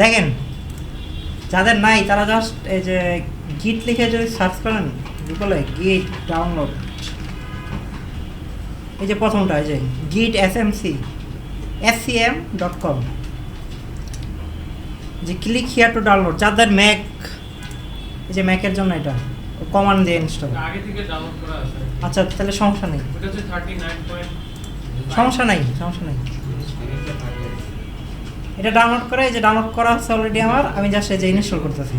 দেখেন যাদের নাই তারা জাস্ট এই যে গিট লিখে যদি সার্চ করেন গুগলে গিট ডাউনলোড, এই যে প্রথমটা এই যে গিট scm.com, যে ক্লিক হিয়ার টু ডাউনলোড। যাদের ম্যাক, এই যে ম্যাকের জন্য এটা কমান্ড দিয়ে ইনস্টল আগে থেকে ডাউনলোড করা আছে। আচ্ছা তাহলে সমস্যা নেই, এটা হচ্ছে 39. সমস্যা নাই। এটা ডাউনলোড করে, এই যে ডাউনলোড করা আছে অলরেডি আমার, আমি জাস্ট এই যে ইনস্টল করতেছি।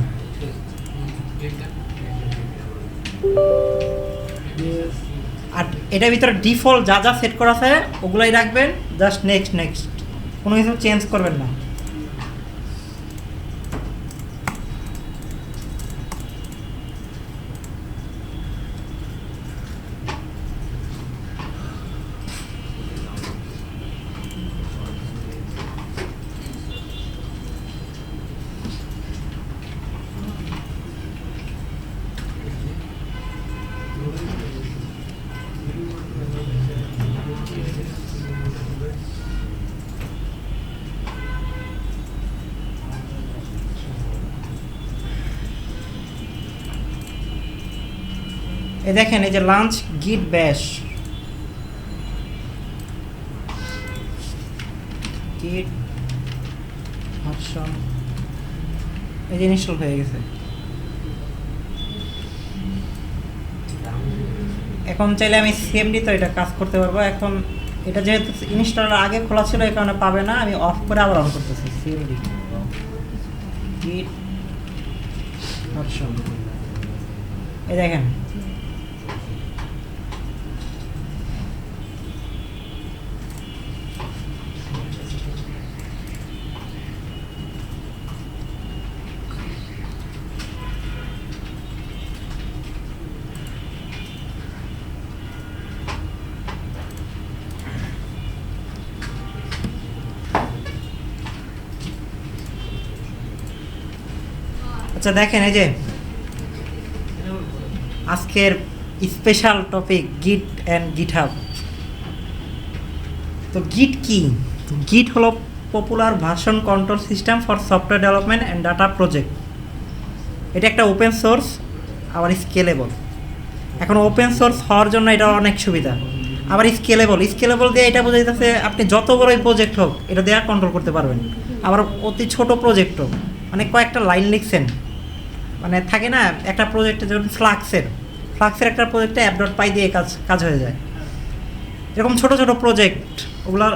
আর এটার ভিতরে ডিফল্ট যা যা সেট করা আছে ওগুলাই রাখবেন, জাস্ট নেক্সট, কোনো কিছু চেঞ্জ করবেন না। এই দেখেন এই যে লাঞ্চ গিট ব্যাশ, গিট ভার্সন এই যে ইনস্টল হয়ে গেছে। এখন চাইলে আমি সিএমডি তো এটা কাজ করতে পারবো। এখন এটা যেহেতু ইনস্টলের আগে খোলা ছিল এই কারণে পাবে না, আমি অফ করে আবার অন করতেছি সিএমডি গিট ভার্সন। এই দেখেন আচ্ছা দেখেন এই যে আজকের স্পেশাল টপিক গিট অ্যান্ড গিটহাব। তো গিট কি? গিট হলো popular version control system for software development and data project. এটা একটা ওপেন সোর্স আবার স্কেলেবল। এখন ওপেন সোর্স হওয়ার জন্য এটা অনেক সুবিধা, আবার স্কেলেবল দিয়ে এটা বোঝা যাচ্ছে আপনি যত বড়ই প্রজেক্ট হোক এটা দিয়ে কন্ট্রোল করতে পারবেন। আবার অতি ছোট প্রজেক্টও, মানে কয়েকটা লাইন লিখছেন, মানে থাকে না একটা প্রজেক্টে যেমন ফ্লাক্সের একটা প্রজেক্টে app.py দিয়ে কাজ হয়ে যায়, এরকম ছোট প্রজেক্ট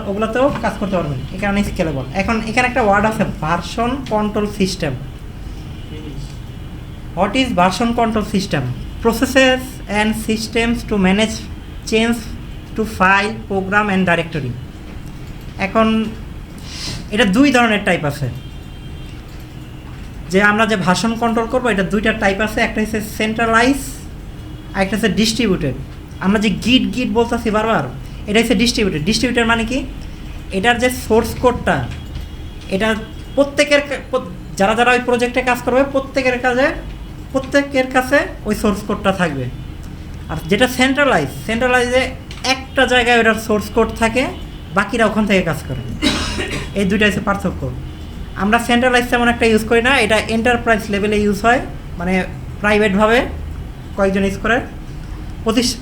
ওগুলাতেও কাজ করতে পারবেন, এই কারণে স্কেলেবল। এখন এখানে একটা ওয়ার্ড আছে version control system. What is version control system? Processes and systems to manage change to file, program and directory. এখন এটা দুই ধরনের টাইপ আছে, যে আমরা যে ভার্সন কন্ট্রোল করবো এটা দুইটা টাইপ আছে, একটা হচ্ছে সেন্ট্রালাইজ আর একটা হচ্ছে ডিস্ট্রিবিউটেড। আমরা যে গিট বলতেছি বারবার, এটা হচ্ছে ডিস্ট্রিবিউটেড মানে কি? এটার যে সোর্স কোডটা এটা যারা ওই প্রজেক্টে কাজ করবে প্রত্যেকের কাছে ওই সোর্স কোডটা থাকবে। আর যেটা সেন্ট্রালাইজে একটা জায়গায় ওটার সোর্স কোড থাকে, বাকিরা ওখান থেকে কাজ করে। এই দুইটা হচ্ছে পার্থক্য। আমরা সেন্ট্রালাইজ তেমন একটা ইউজ করি না, এটা এন্টারপ্রাইজ লেভেলে ইউজ হয়, মানে প্রাইভেটভাবে কয়েকজন ইউজ করে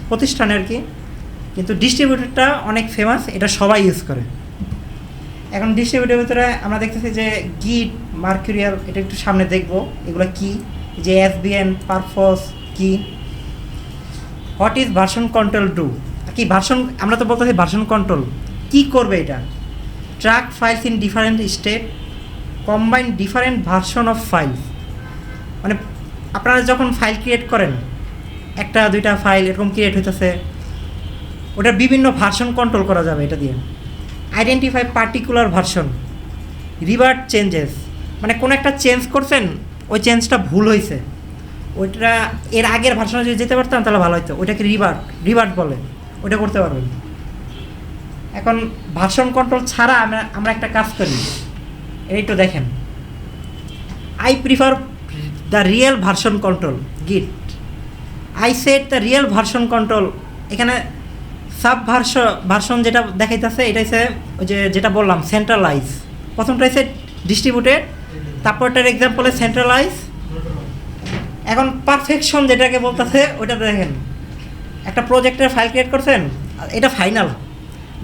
প্রতিষ্ঠানে আর কি। কিন্তু ডিস্ট্রিবিউটেডটা অনেক ফেমাস, এটা সবাই ইউজ করে। এখন ডিস্ট্রিবিউটের ভিতরে আমরা দেখতেছি যে গিট, মার্কুরিয়াল, এটা একটু সামনে দেখব এগুলো কি, যে এসবিএন, পারপস কি। What is version control do? কি ভার্সন, আমরা তো বলতেছি ভার্সন কন্ট্রোল কি করবে? এটা track files in different state, combine different version of files. মানে আপনারা যখন ফাইল ক্রিয়েট করেন, একটা দুইটা ফাইল এরকম ক্রিয়েট হইতেছে, ওটার বিভিন্ন ভার্সন কন্ট্রোল করা যাবে এটা দিয়ে। Identify particular version, revert changes, মানে কোনো একটা চেঞ্জ করছেন, ওই চেঞ্জটা ভুল হয়েছে, ওইটা এর আগের ভার্সনে যদি যেতে পারতাম তাহলে ভালো হতো, ওইটাকে রিভার্ট বলে, ওইটা করতে পারবেন। এখন ভার্সন কন্ট্রোল ছাড়া আমরা একটা কাজ করি, এই তো দেখেন, I prefer the real version control Git, I set the real version control. এখানে সাব ভার্সন যেটা দেখাইতেছে এটা হচ্ছে ওই যেটা বললাম সেন্ট্রালাইজ, প্রথমটা হচ্ছে ডিস্ট্রিবিউটেড, তারপরটার এক্সাম্পলে সেন্ট্রালাইজ। এখন পারফেকশন যেটাকে বলতেছে ওইটা দেখেন, একটা প্রজেক্টের ফাইল ক্রিয়েট করছেন, এটা ফাইনাল,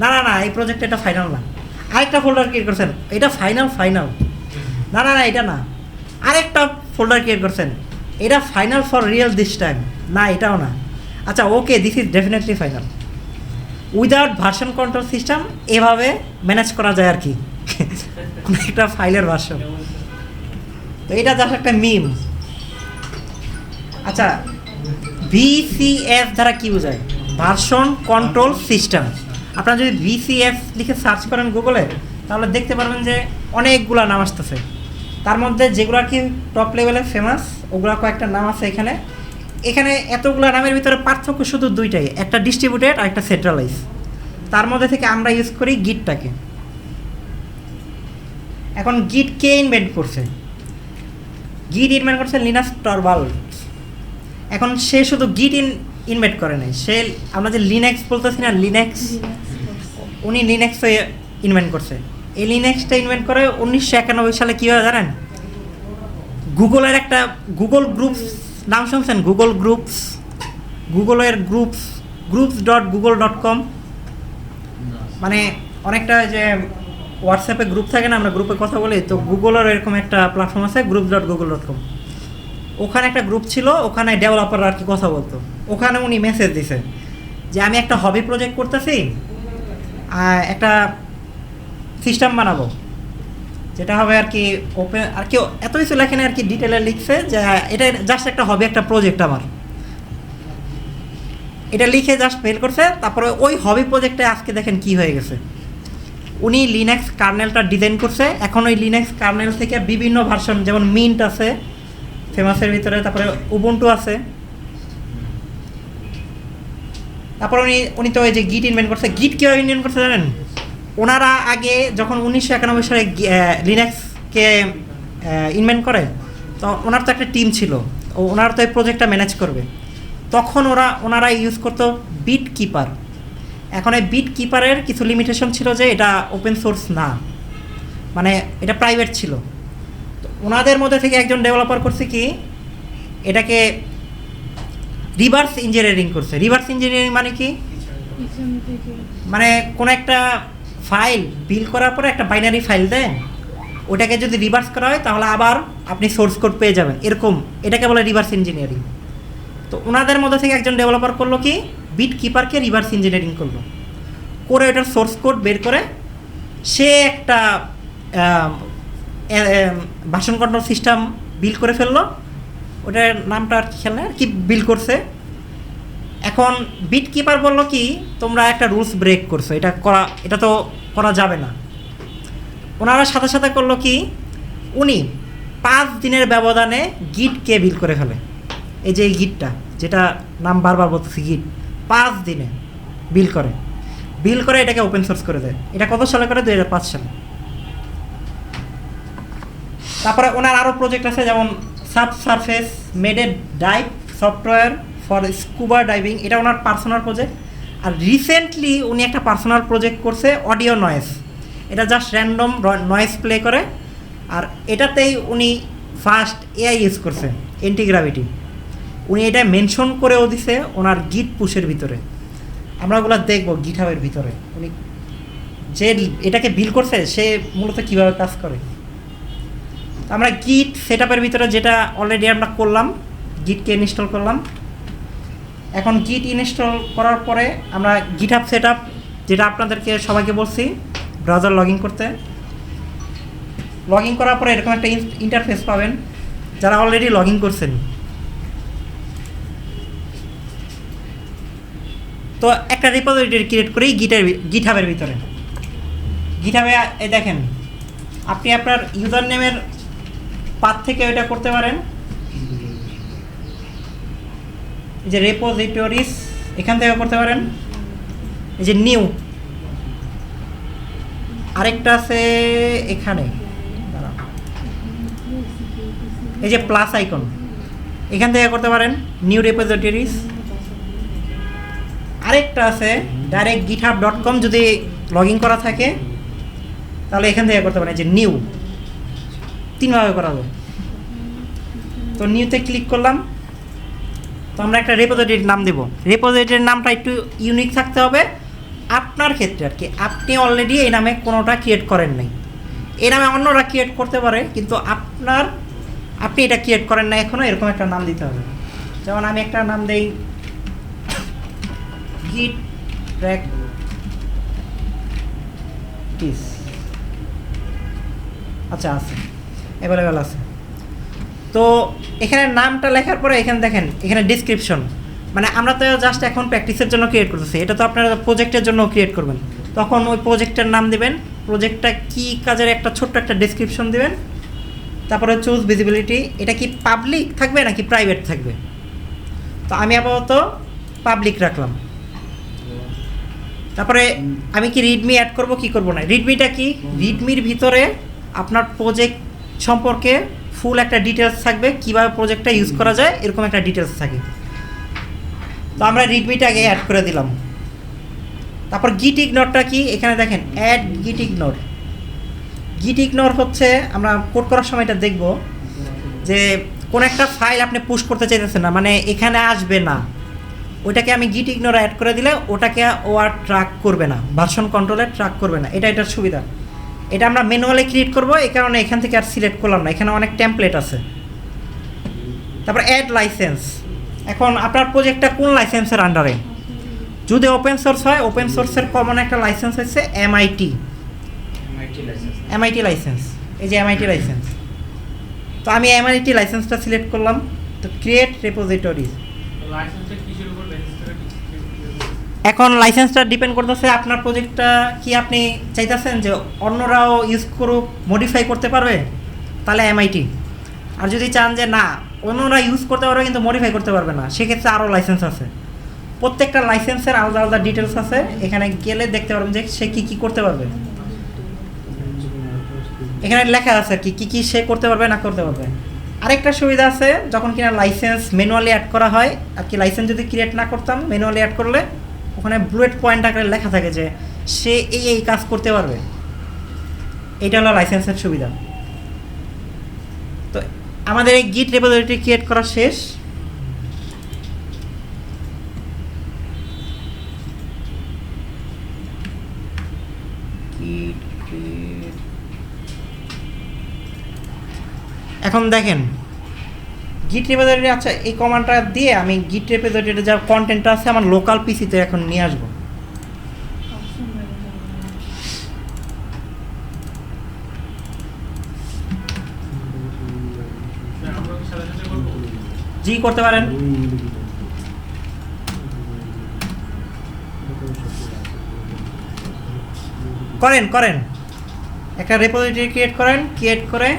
না না না এই প্রজেক্ট এটা ফাইনাল না। আরেকটা ফোল্ডার ক্রিয়েট করছেন, এটা ফাইনাল ফাইনাল, না না না এটা না। আরেকটা ফোল্ডার ক্রিয়েট করছেন, এটা final for real this time, না এটাও না। আচ্ছা okay, this is definitely final. Without version control system এভাবে ম্যানেজ করা যায় আর কি কোনো একটা ফাইলের ভার্সন। তো এটা জাস্ট একটা মিম। আচ্ছা ভিসিএস দ্বারা কি বোঝায়? Version control system. আপনারা যদি ভিসিএস লিখে সার্চ করেন গুগলে, তাহলে দেখতে পারবেন যে অনেকগুলো নাম আসতেছে। তার মধ্যে যেগুলো আর কি টপ লেভেলে ফেমাস, ওগুলো কয়েকটা নাম আছে এখানে। এখানে এতগুলো নামের ভিতরে পার্থক্য শুধু দুইটাই, একটা ডিস্ট্রিবিউটেড আর একটা সেন্ট্রালাইজ। তার মধ্যে থেকে আমরা ইউজ করি গিটটাকে। এখন গিট কে ইনভেন্ট করছে? গিট ইনভেন্ট করছে লিনাস টরভালডস। এখন সে শুধু গিট ইনভেন্ট করে নাই, সে আমরা যে লিনাক্স বলতেছি না, লিনাক্স, উনি লিনাক্স ইনভেন্ট করছে। এই লিনাক্সটা ইনভেন্ট করে 1991 সালে কী হয় জানেন? গুগলের একটা গুগল গ্রুপস নাম শুনছেন? গুগল গ্রুপস, গুগলের গ্রুপস.google.com, মানে অনেকটা যে হোয়াটসঅ্যাপে গ্রুপ থাকে না, আমরা গ্রুপে কথা বলি, তো গুগলের এরকম একটা প্ল্যাটফর্ম আছে গ্রুপস.google.com। ওখানে একটা গ্রুপ ছিল, ওখানে ডেভেলপাররা আর কি কথা বলতো। ওখানে উনি মেসেজ দিছে যে আমি একটা হবি প্রজেক্ট করতেছি, একটা সিস্টেম বানাবো যেটা হবে আর কি ওপেন, আর কেউ এত কিছু লেখেন আর কি, ডিটেলে লিখছে যে এটা জাস্ট একটা হবি, একটা প্রজেক্ট আমার, এটা লিখে জাস্ট মেল করছে। তারপরে ওই হবি প্রজেক্টে আজকে দেখেন কি হয়ে গেছে, উনি লিনাক্স কার্নেলটা ডিজাইন করছে। এখন ওই লিনাক্স কার্নেল থেকে বিভিন্ন ভার্সন, যেমন মিন্ট আছে ফেমাসের ভিতরে, তারপরে উবুন্টু আছে। তারপর উনি তো ওই যে গিট ইনভেন্ট করছে। গিট কীভাবে ইনভেন্ট করছে জানেন? ওনারা আগে যখন 1991 সালে লিনাক্সকে ইনভেন্ট করে, তো ওনার তো একটা টিম ছিল, ওনারা তো এই প্রজেক্টটা ম্যানেজ করবে। তখন ওনারা ইউজ করতো বিট কিপার। এখন এই বিট কিপারের কিছু লিমিটেশন ছিল যে এটা ওপেন সোর্স না, মানে এটা প্রাইভেট ছিল। তো ওনাদের মধ্যে থেকে একজন ডেভেলপার করছে কি, এটাকে রিভার্স ইঞ্জিনিয়ারিং করছে। রিভার্স ইঞ্জিনিয়ারিং মানে কি? মানে কোনো একটা ফাইল বিল করার পরে একটা বাইনারি ফাইল দেয়, ওটাকে যদি রিভার্স করা হয় তাহলে আবার আপনি সোর্স কোড পেয়ে যাবেন, এরকম, এটাকে বলে রিভার্স ইঞ্জিনিয়ারিং। তো ওনাদের মধ্যে থেকে একজন ডেভেলপার করলো কি, বিট কিপারকে রিভার্স ইঞ্জিনিয়ারিং করলো, করে ওটার সোর্স কোড বের করে সে একটা ভার্সন কন্ট্রোল সিস্টেম বিল করে ফেললো। ওটার নামটা আর কি খেয়াল নেই, আর কি বিল করছে। এখন বিট কিপার বললো কি, তোমরা একটা রুলস ব্রেক করছো, এটা তো করা যাবে না। ওনারা সাথে সাথে করলো কি, উনি 5 দিনের ব্যবধানে গিটকে বিল করে ফেলে। এই যে এই গিটটা, যেটা নাম বারবার বলতেছি গিট, 5 দিনে বিল করে এটাকে ওপেন সোর্স করে দেয়। এটা কত সালে করে? 2005 সালে। তারপরে ওনার আরও প্রজেক্ট আছে, যেমন Subsurface made dive software for scuba diving, এটা ওনার পার্সোনাল প্রজেক্ট। আর রিসেন্টলি উনি একটা পার্সোনাল প্রজেক্ট করছে অডিও নয়েজ, এটা জাস্ট র্যান্ডম নয়েজ প্লে করে। আর এটাতেই উনি ফার্স্ট এআই ইউজ করছে, অ্যান্টিগ্রাভিটি। উনি এটা মেনশন করেও দিছে ওনার গিট পুশের ভিতরে। আমরা ওগুলো দেখবো গিটহাবের ভিতরে উনি যে এটাকে বিল করছে সে মূলত কীভাবে কাজ করে। আমরা গিট সেটআপের ভিতরে যেটা অলরেডি আমরা করলাম, গিটকে ইনস্টল করলাম। এখন গিট ইনস্টল করার পরে আমরা গিটহাব সেটআপ, যেটা আপনাদেরকে সবাইকে বলছি ব্রাউজার লগ ইন করতে, লগ ইন করার পরে এরকম একটা ইন্টারফেস পাবেন যারা অলরেডি লগ ইন করছেন। তো একটা রিপোজিটরি ক্রিয়েট করি গিটহাবের ভিতরে। গিটহাবে এই দেখেন, আপনি আপনার ইউজার নেমের পাথ থেকে এটা করতে পারেন। এই যে রেপোজিটরিজ, এখান থেকে করতে পারেন। এই যে নিউ, আরেকটা আছে এখানে, এই যে প্লাস আইকন, এখান থেকে করতে পারেন নিউ রেপোজিটরিজ। আরেকটা আছে ডাইরেক্ট github.com, যদি লগ ইন করা থাকে তাহলে এখান থেকে করতে পারেন, যে নিউ। 3 ভাবে করা যায়। তো নিউতে ক্লিক করলাম, তো আমরা একটা রেপোজিটরির নাম দেব। রেপোজিটরির নামটা একটু ইউনিক থাকতে হবে আপনার ক্ষেত্রে আর কি। আপনি অলরেডি এই নামে কোনোটা ক্রিয়েট করেন নাই, এই নামে অন্যরা ক্রিয়েট করতে পারে, কিন্তু আপনি এটা ক্রিয়েট করেন না এখনও, এরকম একটা নাম দিতে হবে। যেমন আমি একটা নাম দেই গিট প্র্যাকটিস। আচ্ছা, আছে, অ্যাভেলেবেল আছে। তো এখানে নামটা লেখার পরে এখানে দেখেন, এখানে ডিসক্রিপশন, মানে আমরা তো জাস্ট এখন প্র্যাকটিসের জন্য ক্রিয়েট করতেছি, এটা তো আপনারা প্রজেক্টের জন্য ক্রিয়েট করবেন, তখন ওই প্রজেক্টের নাম দিবেন, প্রজেক্টটা কী কাজের একটা ছোট্ট একটা ডিসক্রিপশন দিবেন, তারপরে চুজ ভিজিবিলিটি, এটা কি পাবলিক থাকবে নাকি প্রাইভেট থাকবে। তো আমি আপাতত পাবলিক রাখলাম। তারপরে আমি কি রিডমি অ্যাড করব কি করব না। রিডমিটা কি, রিডমির ভিতরে আপনার প্রজেক্ট সম্পর্কে ফুল একটা ডিটেলস থাকবে, কিভাবে প্রজেক্টটা ইউজ করা যায় এরকম একটা ডিটেলস থাকে। তো আমরা রিডমিটা আগে অ্যাড করে দিলাম। তারপর গিট ইগনোরটা কি, এখানে দেখেন অ্যাড গিট ইগনোর। গিট ইগনোর হচ্ছে আমরা কোড করার সময় এটা দেখব যে কোন একটা ফাইল আপনি পুশ করতে চাইতেছেন না, মানে এখানে আসবে না, ওইটাকে আমি গিট ইগনোর অ্যাড করে দিলে ওটাকে ও আর ট্র্যাক করবে না, ভার্সন কন্ট্রোলে ট্র্যাক করবে না। এটার সুবিধা। এটা আমরা ম্যানুয়ালি ক্রিয়েট করব, এই কারণে এখান থেকে আর সিলেক্ট করলাম না, এখানে অনেক টেমপ্লেট আছে। তারপর অ্যাড লাইসেন্স, এখন আপনার প্রজেক্টটা কোন লাইসেন্সের আন্ডারে। যদি ওপেন সোর্স হয়, ওপেন সোর্সের কমন একটা লাইসেন্স হচ্ছে এমআইটি লাইসেন্স, এই যে এমআইটি লাইসেন্স। তো আমি এমআইটি লাইসেন্সটা সিলেক্ট করলাম। তো ক্রিয়েট রেপোজিটরিজ, লাইসেন্সটা কিসের উপর বেসিস করে এখন লাইসেন্সটা ডিপেন্ড করতেছে আপনার প্রজেক্টটা কি আপনি চাইতেছেন যে অন্যরাও ইউজ করুক, মডিফাই করতে পারবে, তাহলে এমআইটি। আর যদি চান যে না অন্যরা ইউজ করতে পারবে কিন্তু মডিফাই করতে পারবে না, সেক্ষেত্রে আরও লাইসেন্স আছে। প্রত্যেকটা লাইসেন্সের আলাদা আলাদা ডিটেলস আছে, এখানে গেলে দেখতে পারবেন যে সে কী কী করতে পারবে। এখানে লেখা আছে আর কি কী কী সে করতে পারবে না করতে পারবে। আরেকটা সুবিধা আছে, যখন কিনা লাইসেন্স ম্যানুয়ালি অ্যাড করা হয় আর কি, লাইসেন্স যদি ক্রিয়েট না করতাম, ম্যানুয়ালি অ্যাড করলে ওখানে বুলেট পয়েন্ট আকারে লেখা থাকে যে সে এই কাজ করতে পারবে। এইটা হলো লাইসেন্সের সুবিধা। তো আমাদের এই গিট রেপোজিটরি ক্রিয়েট করা শেষ। এখন দেখেন গিট রেপোজিটরি, আচ্ছা এই কমান্ডটা দিয়ে আমি গিট রেপোজিটরিতে যা কন্টেন্টটা আছে আমার লোকাল পিসিতে এখন নিয়ে আসবো। আমরা কি সাথে সাথে করব? জি করতে পারেন। করেন একটা রেপোজিটরি ক্রিয়েট করেন, ক্রিয়েট করে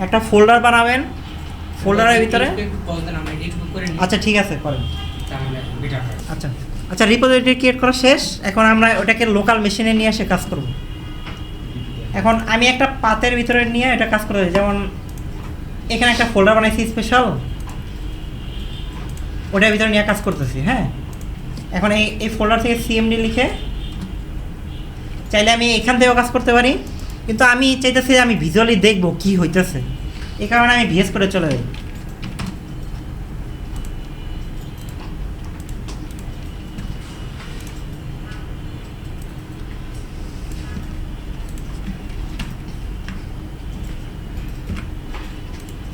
একটা ফোল্ডার বানাবেন, ফোল্ডারের ভিতরে। আচ্ছা ঠিক আছে, করেন। আচ্ছা রিপোজিটরি ক্রিয়েট করা শেষ, এখন আমরা ওটাকে লোকাল মেশিনে নিয়ে এসে কাজ করব। এখন আমি একটা পাতের ভিতরে নিয়ে এটা কাজ করে দিই, যেমন এখানে একটা ফোল্ডার বানাইছি স্পেশাল, ওটার ভিতরে নিয়ে কাজ করতেছি। হ্যাঁ, এখন এই ফোল্ডার থেকে সিএমডি লিখে চাইলে আমি এখান থেকেও কাজ করতে পারি, কিন্তু আমি চাইতেছি আমি ভিজুয়ালি দেখবো কি হইতেছে, এই কারণে আমি ভিএস করে চলে যাই।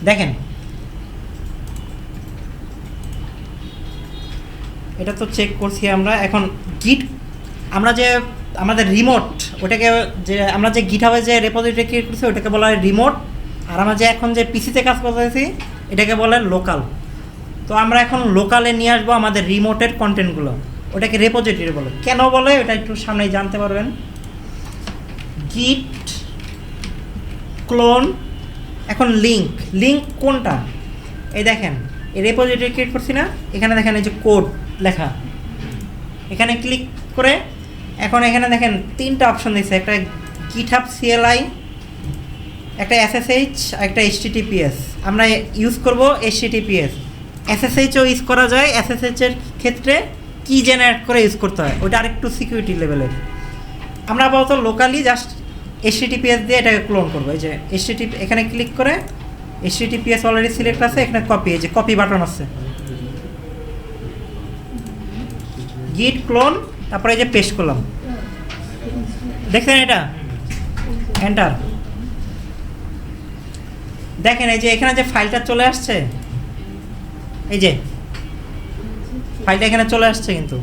দেখেন এটা তো চেক করছি আমরা। এখন গিট আমরা যে আমাদের রিমোট, ওটাকে যে আমরা যে গিটহাবে যে রেপোজিটরি ক্রিয়েট করছি ওটাকে বলা হয় রিমোট, আর আমরা যে এখন যে পিসিতে কাজ করতেছি এটাকে বলে লোকাল। তো আমরা এখন লোকালে নিয়ে আসবো আমাদের রিমোটের কন্টেন্টগুলো, ওটাকে রেপোজিটরি বলে। কেন বলে ওটা একটু সামনেই জানতে পারবেন। গিট ক্লোন, এখন লিঙ্ক কোনটা, এই দেখেন এই রেপোজিটরি ক্রিয়েট করছি না, এখানে দেখেন এই যে কোড লেখা, এখানে ক্লিক করে এখন এখানে দেখেন 3টা অপশন দিচ্ছে, একটা গিটহাব সিএলআই, একটা এসএসএইচ, একটা এইচটিটিপিএস। আমরা ইউজ করব এইচটিটিপিএস। এসএসএইচও ইউজ করা যায়, এসএসএইচের ক্ষেত্রে কি জেনারেট করে ইউজ করতে হয়, ওটা আরেকটু সিকিউরিটি লেভেলের। আমরা আপাতত লোকালি জাস্ট HTTPS দিয়ে এটাকে ক্লোন করবো। এই যে HTTP এখানে ক্লিক করে HTTPS অলরেডি সিলেক্ট আছে, এখানে কপি, এই যে কপি বাটন আছে, গিট ক্লোন, তারপরে এই যে পেস্ট করলাম, দেখছেন এটা, এন্টার। দেখেন এই যে এখানে যে ফাইলটা চলে আসছে, এই যে ফাইলটা এখানে চলে আসছে কিন্তু।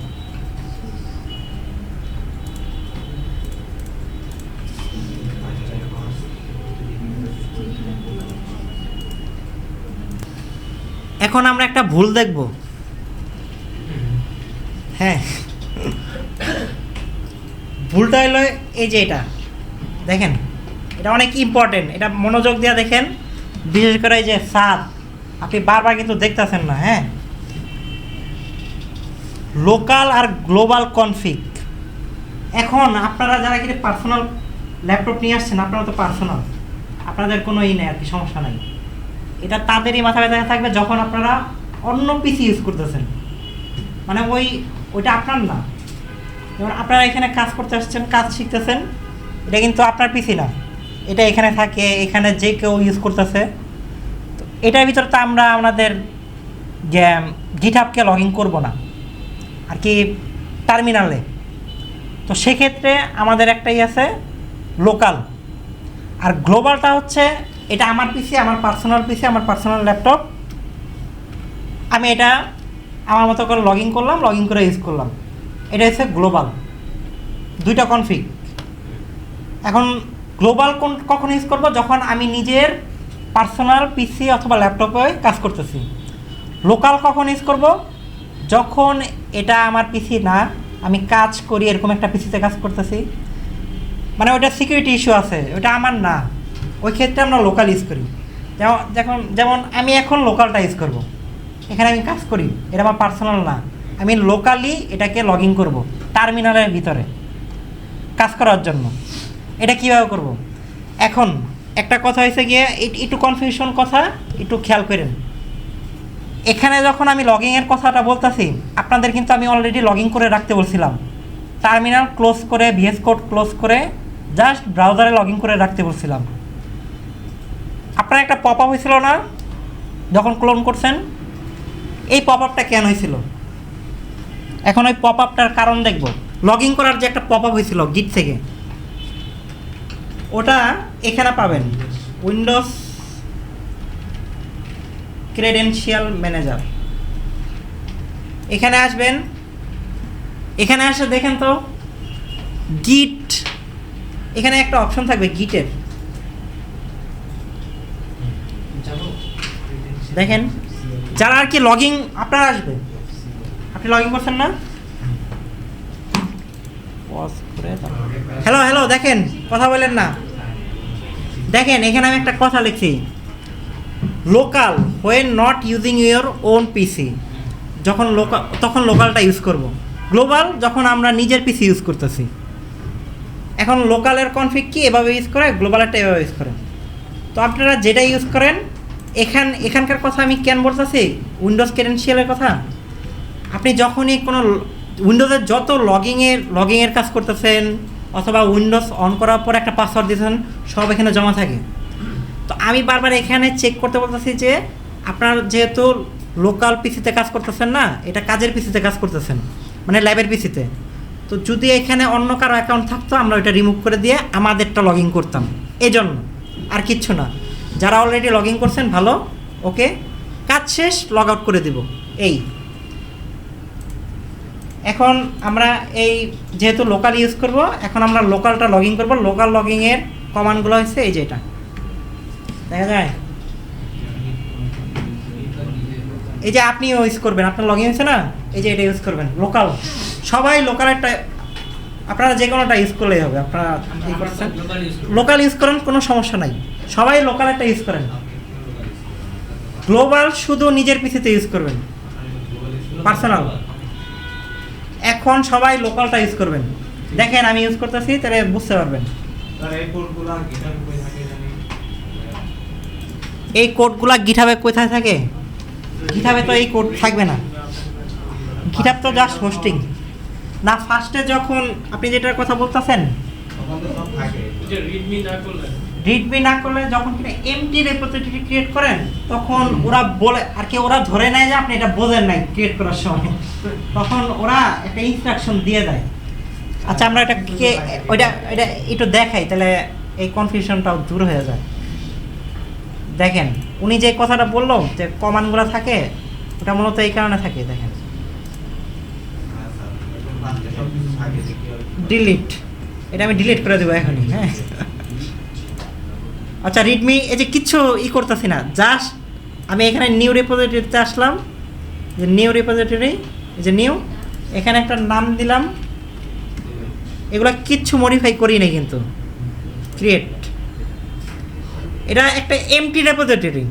এখন আমরা একটা ভুল দেখব। হ্যাঁ, ভুলটা হলো এই যে এটা দেখেন, এটা অনেক ইম্পর্টেন্ট, এটা মনোযোগ দিয়ে দেখেন, বিশেষ করে এই যে স্যার আপনি বারবার কিন্তু দেখতেছেন না। হ্যাঁ, লোকাল আর গ্লোবাল কনফিগ। এখন আপনারা যারা কিন্তু পার্সোনাল ল্যাপটপ নিয়ে আসছেন, আপনারা তো পার্সোনাল, আপনাদের কোনো নেই আর কি, সমস্যা নাই। এটা তাদেরই মাথা ব্যথা থাকবে যখন আপনারা অন্য পিসি ইউজ করতেছেন, মানে ওইটা আপনার না। যেমন আপনারা এখানে কাজ করতে আসছেন, কাজ শিখতেছেন, এটা কিন্তু আপনার পিসি না, এটা এখানে থাকে, এখানে যে কেউ ইউজ করতেছে। তো এটার ভিতরে তো আমরা আমাদের গিটহাবকে লগ ইন করবো না আর কি টার্মিনালে। তো সেক্ষেত্রে আমাদের একটাই আছে লোকাল, আর গ্লোবালটা হচ্ছে এটা আমার পিসি, আমার পার্সোনাল পিসি, আমার পার্সোনাল ল্যাপটপ, আমি এটা আমার মতো করে লগ ইন করলাম, লগ ইন করে ইউজ করলাম, এটা হচ্ছে গ্লোবাল। দুইটা কনফিগ। এখন গ্লোবাল কখন ইউজ করব? যখন আমি নিজের পার্সোনাল পিসি অথবা ল্যাপটপে কাজ করতেছি। লোকাল কখন ইউজ করব? যখন এটা আমার পিসি না, আমি কাজ করি এরকম একটা পিসিতে কাজ করতেছি, মানে ওইটা সিকিউরিটি ইস্যু আছে, ওইটা আমার না, ওই ক্ষেত্রে আমরা লোকাল ইউজ করি। যেমন আমি এখন লোকালটা ইউজ করব, এখানে আমি কাজ করি, এটা আমার পার্সোনাল না, আমি লোকালি এটাকে লগ ইন করবো টার্মিনালের ভিতরে কাজ করার জন্য। এটা কীভাবে করব? এখন একটা কথা হয়েছে গিয়ে একটু কনফিউশন কথা, একটু খেয়াল করেন। এখানে যখন আমি লগিংয়ের কথাটা বলতেছি, আপনাদের কিন্তু আমি অলরেডি লগ ইন করে রাখতে বলছিলাম, টার্মিনাল ক্লোজ করে VS কোড ক্লোজ করে জাস্ট ব্রাউজারে লগ ইন করে রাখতে বলছিলাম। আপনার একটা পপ আপ হয়েছিল না যখন ক্লোন করছেন? এই পপ আপটা কেন হয়েছিল? এখন ওই পপ আপটার কারণ দেখব। লগ ইন করার যে একটা পপ আপ হয়েছিল গিট থেকে, ওটা এখানে পাবেন, উইন্ডোজ ক্রেডেনশিয়াল ম্যানেজার। এখানে আসবেন, এখানে আসে দেখেন তো গিট, এখানে একটা অপশন থাকবে গিটের, দেখেন যারা আর কি লগ ইন, আপনারা আসবে, আপনি লগ ইন করছেন না, হ্যালো হ্যালো, দেখেন কথা বলেন না, দেখেন এখানে আমি একটা কথা লিখছি, local when not using your own PC, যখন লোকাল তখন লোকালটা ইউজ করব। গ্লোবাল যখন আমরা নিজের পিসি ইউজ করতেছি। এখন লোকালের কনফিগ কি এভাবে ইউজ করে, গ্লোবালেরটা এভাবে ইউজ করে। তো আপনারা যেটা ইউজ করেন, এখানকার কথা আমি কেন বলতেছি, উইন্ডোজ ক্রেডেনশিয়ালের কথা। আপনি যখনই কোনো উইন্ডোজের যত লগিংয়ের কাজ করতেছেন অথবা উইন্ডোজ অন করার পর একটা পাসওয়ার্ড দিয়েছেন, সব এখানে জমা থাকে। তো আমি বারবার এখানে চেক করতে বলতেছি যে আপনার যেহেতু লোকাল পিসিতে কাজ করতেছেন না, এটা কাজের পিসিতে কাজ করতেছেন, মানে ল্যাবের পিসিতে। তো যদি এখানে অন্য কারো অ্যাকাউন্ট থাকতো, আমরা ওইটা রিমুভ করে দিয়ে আমাদেরটা লগ ইন করতাম, এই জন্য, আর কিচ্ছু না। যারা অলরেডি লগ ইন করছেন ভালো, ওকে, কাজ শেষ, লগ আউট করে দিব। এই এখন আমরা এই যেহেতু লোকাল ইউজ করব, এখন আমরা লোকালটা লগ ইন করবো। লোকাল লগিংয়ের কমান্ডগুলো হচ্ছে এই যে, এটা দেখা যায়, এই যে আপনি ইউজ করবেন, আপনার লগ ইন হয়েছে না, এই যে এটা ইউজ করবেন লোকাল। সবাই লোকালেরটা, আপনারা যে কোনোটা ইউজ করলেই হবে। আপনারা এই করছেন লোকাল ইউজ করেন, কোনো সমস্যা নাই, সবাই লোকালেরটা ইউজ করেন। গ্লোবাল শুধু নিজের পিসিতে ইউজ করবেন, পার্সোনাল। এখন সবাই লোকালটা ইউজ করবেন। দেখেন আমি ইউজ করতেছি, তাহলে বুঝতে পারবেন। এই কোডগুলা গিটহাবে কোথায় থাকে? গিটহাবে তো এই কোড থাকবে না, গিটহাব তো জাস্ট হোস্টিং না। ফার্স্টে যখন আপনি যেটার কথা বলতেছেন, যে যে রিডমি না করলে রিডমি না করলে যখন কিনা এমটি রেপোজিটরি ক্রিয়েট করেন তখন ওরা বলে আর কি ওরা ধরে নেয় যে আপনি এটা বোঝেন নাই ক্রিয়েট করার সময়, তখন ওরা একটা ইনস্ট্রাকশন দিয়ে দেয়। আচ্ছা আমরা এটা ওইটা এটা একটু দেখাই, তাহলে এই কনফিউশনটাও দূর হয়ে যায়। দেখেন উনি যে কথাটা বললো যে কমান্ডগুলো থাকে, ওটা মূলত এই কারণে থাকে। দেখেন ডিলিট, এটা আমি ডিলিট করে দেবো এখনই। হ্যাঁ আচ্ছা রিডমি এই যে কিচ্ছু করতেছি না, জাস্ট আমি এখানে নিউ রেপোজিটরিতে আসলাম, যে নিউ রেপোজিটরি, এই যে নিউ, এখানে একটা নাম দিলাম। এগুলো কিচ্ছু মডিফাই করি নাই কিন্তু, ক্রিয়েট, এটা একটা এমটি রেপোজিটরি।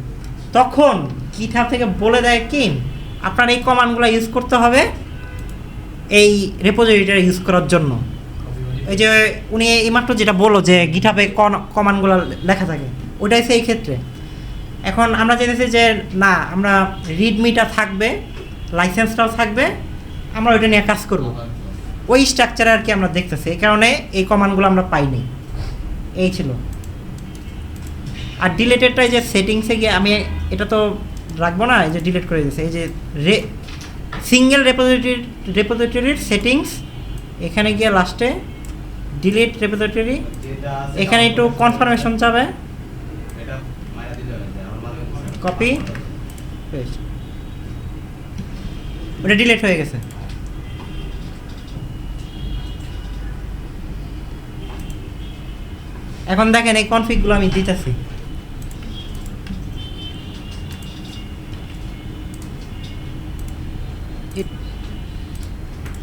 তখন GitHub থেকে বলে দেয় কি আপনার এই কমান্ডগুলো ইউজ করতে হবে এই রেপোজিটরিটা ইউজ করার জন্য। এই যে উনি এইমাত্র যেটা বললো যে গিটহাবে কমান্ডগুলো লেখা থাকে, ওইটাই সেই ক্ষেত্রে। এখন আমরা জেনেছি যে না, আমরা রিডমিটা থাকবে, লাইসেন্সটাও থাকবে, আমরা ওইটা নিয়ে কাজ করব, ওই স্ট্রাকচারে আর কি আমরা দেখতেছি। এই কারণে এই কমান্ডগুলো আমরা পাইনি, এই ছিল। আর ডিলেটেডটা এই যে সেটিংসে গিয়ে আমি এটা তো রাখবো না, এই যে ডিলিট করে দিয়েছে। এই যে সিঙ্গেল রেপোজিটরির সেটিংস, এখানে গিয়ে লাস্টে ডিলিট রেপোজিটরি, এখানে একটু কনফার্মেশন যাবে, কপি পেস্ট, ওটা ডিলিট হয়ে গেছে। এখন দেখেন এই কনফিগগুলো আমি দিতেছি।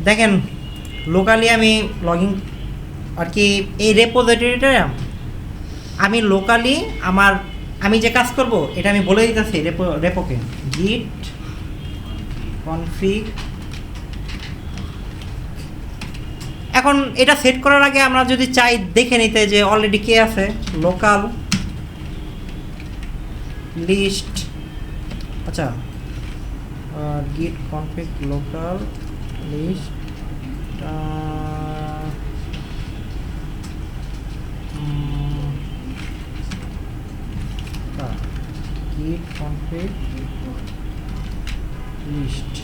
দেখেন লোকালি আমি লগইন আর কি এই রেপোজিটরিটা আমি লোকালি আমি যে কাজ করব এটা আমি বলে দিতেছি রেপোকে git config। এখন এটা সেট করার আগে আমরা যদি চাই দেখে নিতে যে অলরেডি কে আছে, লোকাল লিস্ট, আচ্ছা git config local list git config list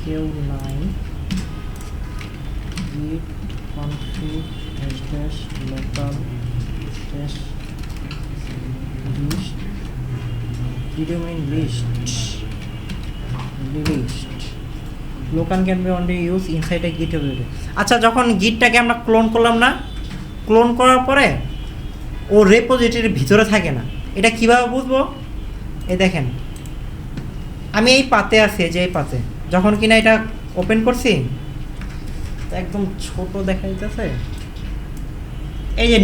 q9 git config local list, did you mean list? Local can be only used inside a git repository. আচ্ছা যখন গিটটাকে আমরা ক্লোন করলাম না, ক্লোন করার পরে ও রেপোজিটরির ভিতরে থাকে না, এটা কিভাবে বুঝবো? এই দেখেন আমি এই পাতে আছি, যে এই পাতে যখন কিনা এটা ওপেন করছি একদম ছোট দেখা যাচ্ছে, এই যে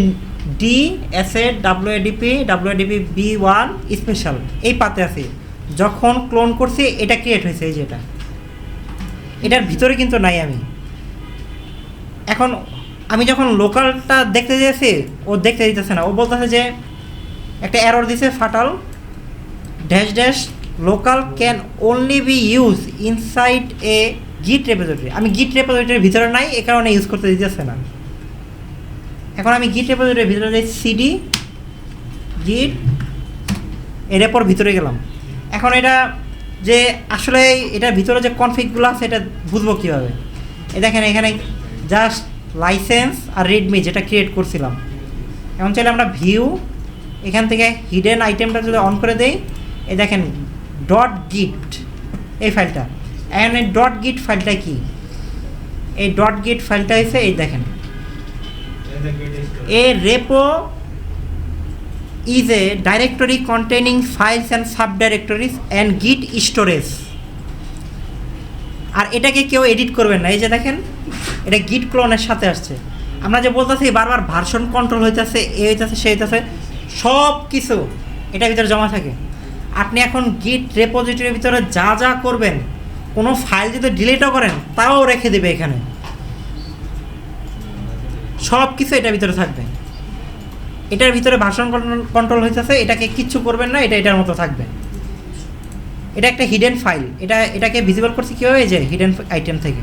DSA WADP B1 স্পেশাল এই পাতে আছি, যখন ক্লোন করছি এটা ক্রিয়েট হয়েছে। এই যে এটার ভিতরে কিন্তু নাই আমি। এখন আমি যখন লোকালটা দেখতে যেয়েছি ও দেখতে দিতেছে না, ও বলতেছে যে একটা এরর দিছে fatal -- local can only be use inside এ গিট রেপোজিটরি। আমি গিট রেপোজিটরির ভিতরে নাই, এ কারণে ইউজ করতে দিতেছে না। এখন আমি গিট রেপোজিটরির ভিতরে যাই, সিডি গিট এর এরপর ভিতরে গেলাম। এখন এটা যে আসলে এটার ভিতরে যে কনফিগগুলো আছে এটা বুঝবো কীভাবে? এই দেখেন এখানে জাস্ট লাইসেন্স আর রিডমি যেটা ক্রিয়েট করছিলাম। এখন চাইলে আমরা ভিউ এখান থেকে হিডেন আইটেমটা যদি অন করে দেই, এই দেখেন .git এই ফাইলটা। এখন এই .git ফাইলটা কি? এই .git ফাইলটা হচ্ছে এই দেখেন, এ repo is a directory containing files and subdirectories and git storage। আর এটাকে কেউ এডিট করবেন না। এই যে দেখেন এটা গিট ক্লোনের সাথে আসছে। আমরা যে বলতেছি বারবার ভার্সন কন্ট্রোল হইতেছে, এ হইতেছে, সে হইতেছে, সব কিছু এটার ভিতরে জমা থাকে। আপনি এখন গিট রেপোজিটরির ভিতরে যা যা করবেন, কোনো ফাইল যদি ডিলিটও করেন তাও রেখে দেবে, এখানে সব কিছু এটার ভিতরে থাকবে। এটার ভিতরে ভার্সন কন্ট্রোল হইতেছে, এটাকে কিচ্ছু করবেন না, এটা এটার মতো থাকবে। এটা একটা হিডেন ফাইল, এটাকে ভিজিবল করছি কীভাবে? যে হিডেন আইটেম থেকে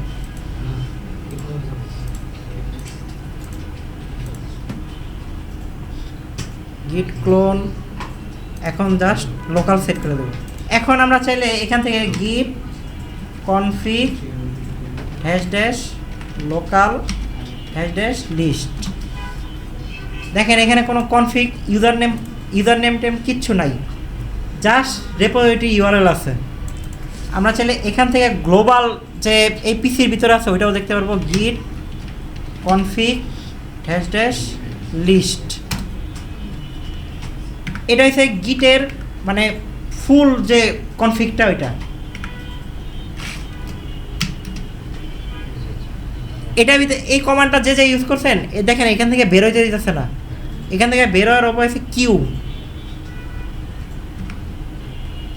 গিট ক্লোন, এখন জাস্ট লোকাল সেট করে দেবো। এখন আমরা চাইলে এখান থেকে গিট কনফিগ # লোকাল # লিস্ট, দেখেন এখানে কোনো কনফিগ ইউজার নেম টেম কিচ্ছু নাই, জাস্ট রেপোজিটরি ইউআরএল আছে। আমরা চাইলে এখান থেকে গ্লোবাল যে এই পিসির ভিতরে আছে ওইটাও দেখতে পারবো, গিট কনফিগ # লিস্ট। এটা হচ্ছে গিটের মানে ফুল যে কনফিগটা ওইটা। এটার ভিতরে এই কমান্ডটা যে যে ইউজ করছেন দেখেন এখান থেকে বের হইতে দিতেছে না, এখান থেকে বের হওয়ার উপায় আছে কিউ,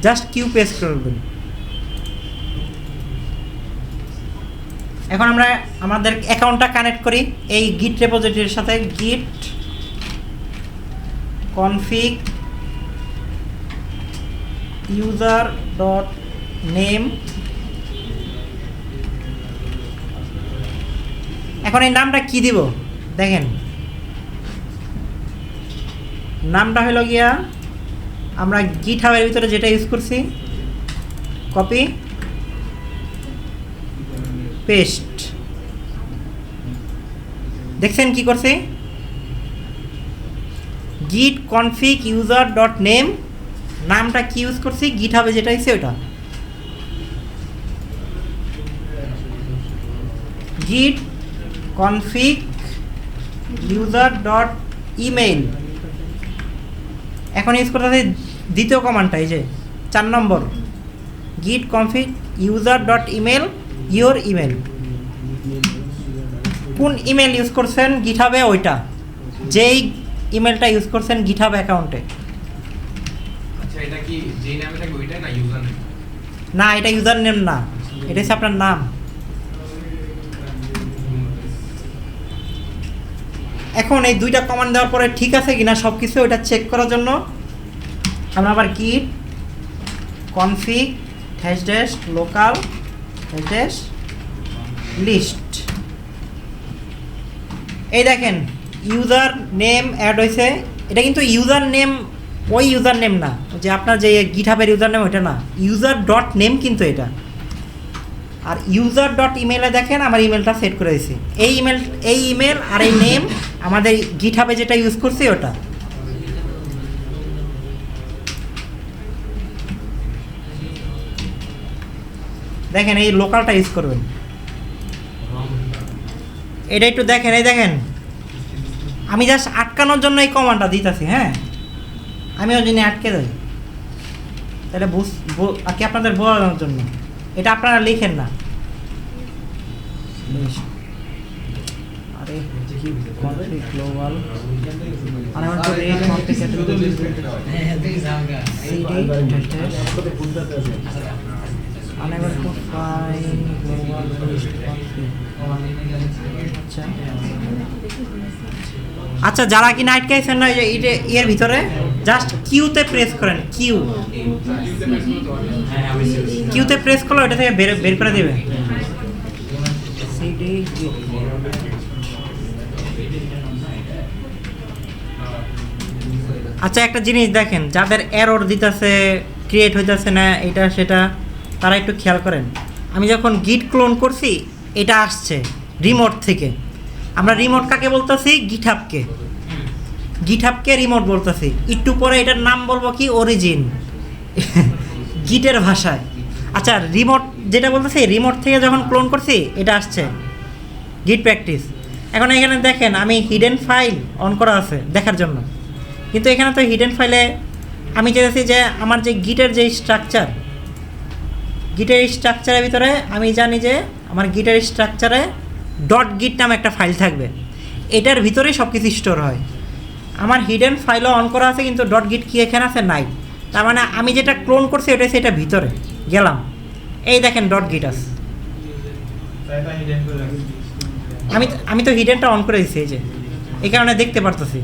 জাস্ট কিউ পেস্ট করবেন। এখন আমরা আমাদের অ্যাকাউন্টটা কানেক্ট করি এই গিট রেপোজিটরির সাথে, গিট কনফিগ ইউজার ডট নেম। এখন এই নামটা কি দিব দেখেন, নামটা হলো গিয়া আমরা গিটহাবের ভিতরে যেটা ইউজ করছি, কপি পেস্ট। দেখছেন কি করছি, গিট কনফিগ ইউজার ডট নেম, নামটা কি ইউজ করছি গিটহাবে যেটা হয়েছে ওটা, গিট কনফিগ ইউজার ডট ইমেইল। এখন ইউজ করতে দ্বিতীয় কমান্ডটা, এই যে 4 নম্বর, গিট config user dot email, your email. কোন ইমেল ইউজ করছেন গিটহাবে ওইটা, যেই ইমেলটা ইউজ করছেন গিটহাব অ্যাকাউন্টে। আচ্ছা এটা কি যেই নামে থাকে ওইটা না ইউজার নেম? না এটা ইউজার নেম না, এটা হচ্ছে আপনার নাম। এখন এই দুইটা কমান্ড দেওয়ার পরে ঠিক আছে কিনা সব কিছু ওইটা চেক করার জন্য আমরা আবার গিট কনফিগ # লোকাল # লিস্ট। এই দেখেন ইউজার নেম অ্যাড হয়েছে, এটা কিন্তু ইউজার নেম ওই ইউজার নেম না, যে আপনার যে গিটহাবের ইউজার নেম ওইটা না, ইউজার ডট নেম কিন্তু এটা। আর ইউজার ডট ইমেলে দেখেন আমার ইমেলটা সেট করে দিয়েছি, এই ইমেল আর এই নেম আমাদের গিটহাবে যেটা ইউজ করছি ওটা। দেখেন এই লোকালটা ইউজ করবেন, এটা একটু দেখেন, এই দেখেন আমি জাস্ট আটকানোর জন্য এই কমান্ডটা দিতেছি। হ্যাঁ আমিও যদি আটকে যাই তাহলে আর কি আপনাদের বোঝানোর জন্য, এটা আপনারা লিখেন না। আরে config global unable to find global list config। আচ্ছা যারা কি নাইট খাইছেন না এর ভিতরে জাস্ট কিউতে প্রেস করেন, কিউতে প্রেস করলে ওটা থেকে বের করে দেবে। আচ্ছা একটা জিনিস দেখেন, যাদের এরর দিতেছে, ক্রিয়েট হইতেছে না এটা সেটা, তারা একটু খেয়াল করেন। আমি যখন গিট ক্লোন করছি এটা আসছে রিমোট থেকে। আমরা রিমোট কাকে বলতেছি? গিটহাবকে রিমোট বলতেছি। একটু পরে এটার নাম বলবো কি, অরিজিন গিটের ভাষায়। আচ্ছা রিমোট যেটা বলতেছি, রিমোট থেকে যখন ক্লোন করছি এটা আসছে গিট প্র্যাকটিস। এখন এখানে দেখেন আমি হিডেন ফাইল অন করা আছে দেখার জন্য, কিন্তু এখানে তো হিডেন ফাইলে আমি চাইছি যে আমার যে গিটের যে স্ট্রাকচারের ভিতরে আমি জানি যে আমার গিটের স্ট্রাকচারে ডট গিট নামে একটা ফাইল থাকবে, এটার ভিতরেই সব কিছু স্টোর হয়। আমার হিডেন ফাইলও অন করা আছে কিন্তু ডট গিট কি এখানে আছে নাই, তার মানে আমি যেটা ক্লোন করছি ওটা সেটা ভিতরে গেলাম, এই দেখেন ডট গিট আছে। আমি তো হিডেনটা অন করে দিচ্ছি, এই যে এই কারণে দেখতে পারতেছি।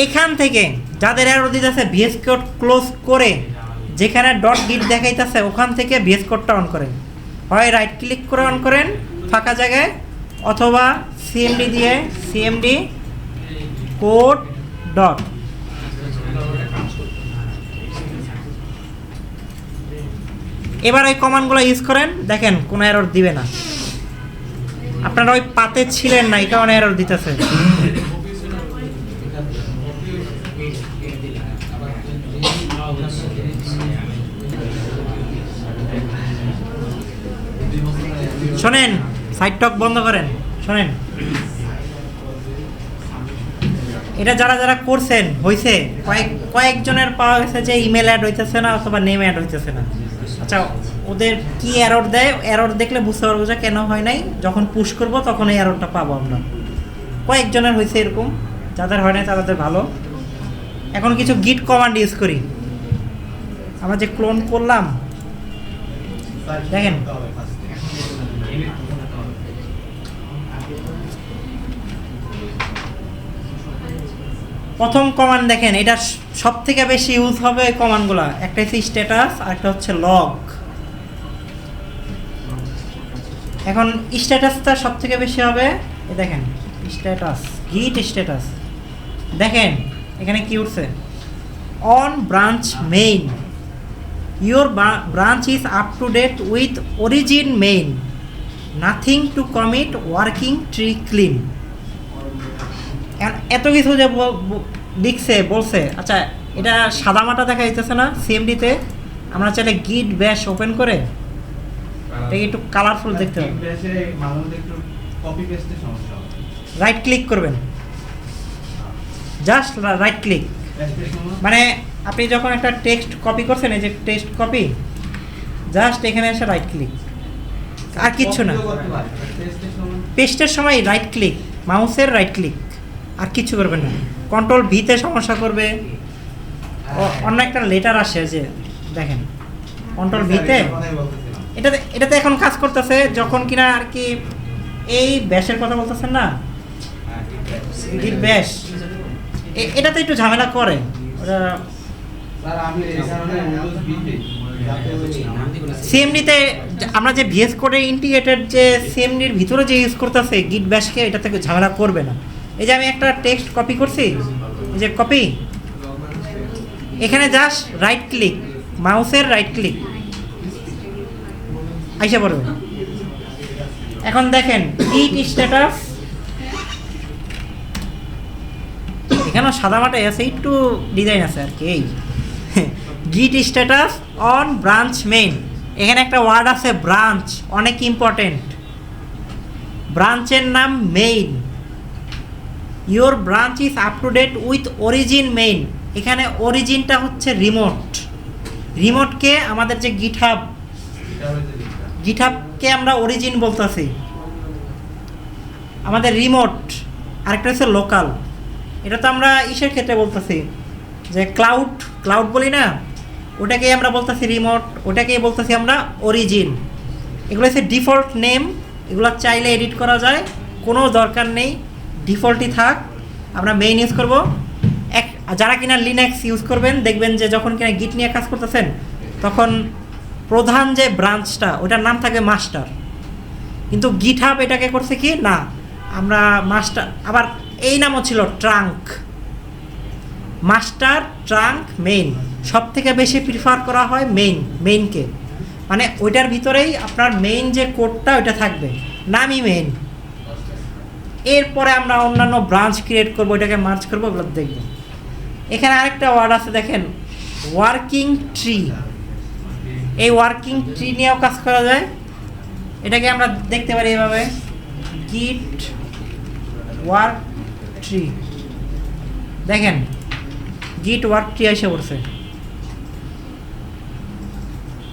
এখান থেকে যাদের এরর দিতেছে ভিএস কোড ক্লোজ করে যেখানে ডট গিট দেখাইতেছে ওখান থেকে ভিএস কোডটা অন করেন, হয় রাইট ক্লিক করে অন করেন ফাঁকা জায়গায়, অথবা সিএমডি দিয়ে সিএমডি কোড ডট। এবার ওই কমান্ডগুলো ইউজ করেন, দেখেন কোনো এরর দিবে না। আপনারা ওই পাতে ছিলেন না, এই কারণে এরর দিতেছে। শোনেন, সাইড টক বন্ধ করেন, শোনেন। এটা যারা যারা করছেন হয়েছে, কয়েকজনের পাওয়া গেছে যে ইমেল অ্যাড হইতেছে না অথবা নেম অ্যাড হইতেছে না। আচ্ছা, ওদের কি এরর দেয়, এরর দেখলে বুঝতে পারবো যে কেন হয় নাই। যখন পুশ করব তখন এই এররটা পাবো আমরা। কয়েকজনের হয়েছে এরকম, যাদের হয় নাই তাদের ভালো। এখন কিছু গিট কমান্ড ইউজ করি। আমরা যে ক্লোন করলাম, দেখেন প্রথম কমান্ড দেখেন, এটা সব থেকে বেশি ইউজ হবে এই কমান্ডগুলো। একটা হচ্ছে স্ট্যাটাস আর একটা হচ্ছে লগ। এখন স্ট্যাটাসটা সব থেকে বেশি হবে, এই দেখেন স্ট্যাটাস, গিট স্ট্যাটাস। দেখেন এখানে কি উঠছে, on branch main, your branch is up to date with origin main, nothing to commit, working tree clean. এত কিছু যে লিখছে বলছে। আচ্ছা, এটা সাদামাটা দেখা যাইতেছে না সিএমডিতে? আমরা চাইলে গিট ব্যাশ ওপেন করে এটাকে একটু কালারফুল দেখতে হবে। রাইট ক্লিক করবেন, জাস্ট রাইট ক্লিক। মানে আপনি যখন একটা টেক্সট কপি করছেন, এই যে টেক্সট কপি, জাস্ট এখানে এসে রাইট ক্লিক, আর কিচ্ছু না। পেস্টের সময় রাইট ক্লিক, মাউসের রাইট ক্লিক, আর কিচ্ছু করবেন না। কন্ট্রোল ভিতে সমস্যা করবে। অন্য একটা লেটার আসে, যে দেখেন কন্ট্রোল ভিতে, এটাতে এখন কাজ করতেছে। যখন কিনা আর কি এই ব্যাশের কথা বলতেছেন না, গিট ব্যাশ, এটাতে একটু ঝামেলা করে ওটা। সিএমডিতে আমরা যে ভিএস কোডে ইন্টিগ্রেটেড যে সিএমডির ভিতরে যে ইউজ করতেছে গিট ব্যাশকে, এটা থেকে ঝামেলা করবে না। এই যে আমি একটা টেক্সট কপি করছি, এই যে কপি, এখানে জাস্ট রাইট ক্লিক, মাউসের রাইট ক্লিক আইসা পড়বে। এখন দেখেন গিট স্ট্যাটাস, এখানেও সাদামাটা আছে, একটু ডিজাইন আছে আর কি। এই গিট স্ট্যাটাস অন ব্রাঞ্চ মেইন, এখানে একটা ওয়ার্ড আছে ব্রাঞ্চ, অনেক ইম্পর্টেন্ট। ব্রাঞ্চের নাম main, your branch is up to date with origin main. এখানে অরিজিনটা হচ্ছে রিমোট। রিমোটকে আমাদের যে গিটহাব, গিটহাবকে আমরা অরিজিন বলতেছি, আমাদের রিমোট। আরেকটা হচ্ছে লোকাল, এটা তো আমরা ইসের ক্ষেত্রে বলতেছি, যে ক্লাউড বলি না, ওটাকেই আমরা বলতেছি রিমোট, ওটাকেই বলতেছি আমরা অরিজিন। এগুলো হচ্ছে ডিফল্ট নেম, এগুলো চাইলে এডিট করা যায়, কোনো দরকার নেই, ডিফল্টই থাক। আমরা মেইন ইউজ করব। যারা কিনা লিনাক্স ইউজ করবেন, দেখবেন যে যখন কিনা গিট নিয়ে কাজ করতেছেন, তখন প্রধান যে ব্রাঞ্চটা ওটার নাম থাকবে মাস্টার। কিন্তু গিটহাব এটাকে করছে কি না, আমরা মাস্টার, আবার এই নামও ছিল ট্রাঙ্ক, মাস্টার, ট্রাঙ্ক, মেইন। সব থেকে বেশি প্রিফার করা হয় মেইনকে। মানে ওইটার ভিতরেই আপনার মেইন যে কোডটা ওইটা থাকবে, নামই মেইন। এরপরে আমরা অন্যান্য ব্রাঞ্চ ক্রিয়েট করবো, ওইটাকে মার্জ করবো, ওগুলো দেখবো। এখানে আরেকটা ওয়ার্ড আছে দেখেন, ওয়ার্কিং ট্রি। এই ওয়ার্কিং ট্রি নিয়েও কাজ করা যায়। এটাকে আমরা দেখতে পারি এভাবে, গিট ওয়ার্ক ট্রি। দেখেন গিট ওয়ার্ক ট্রি এসে পড়ছে।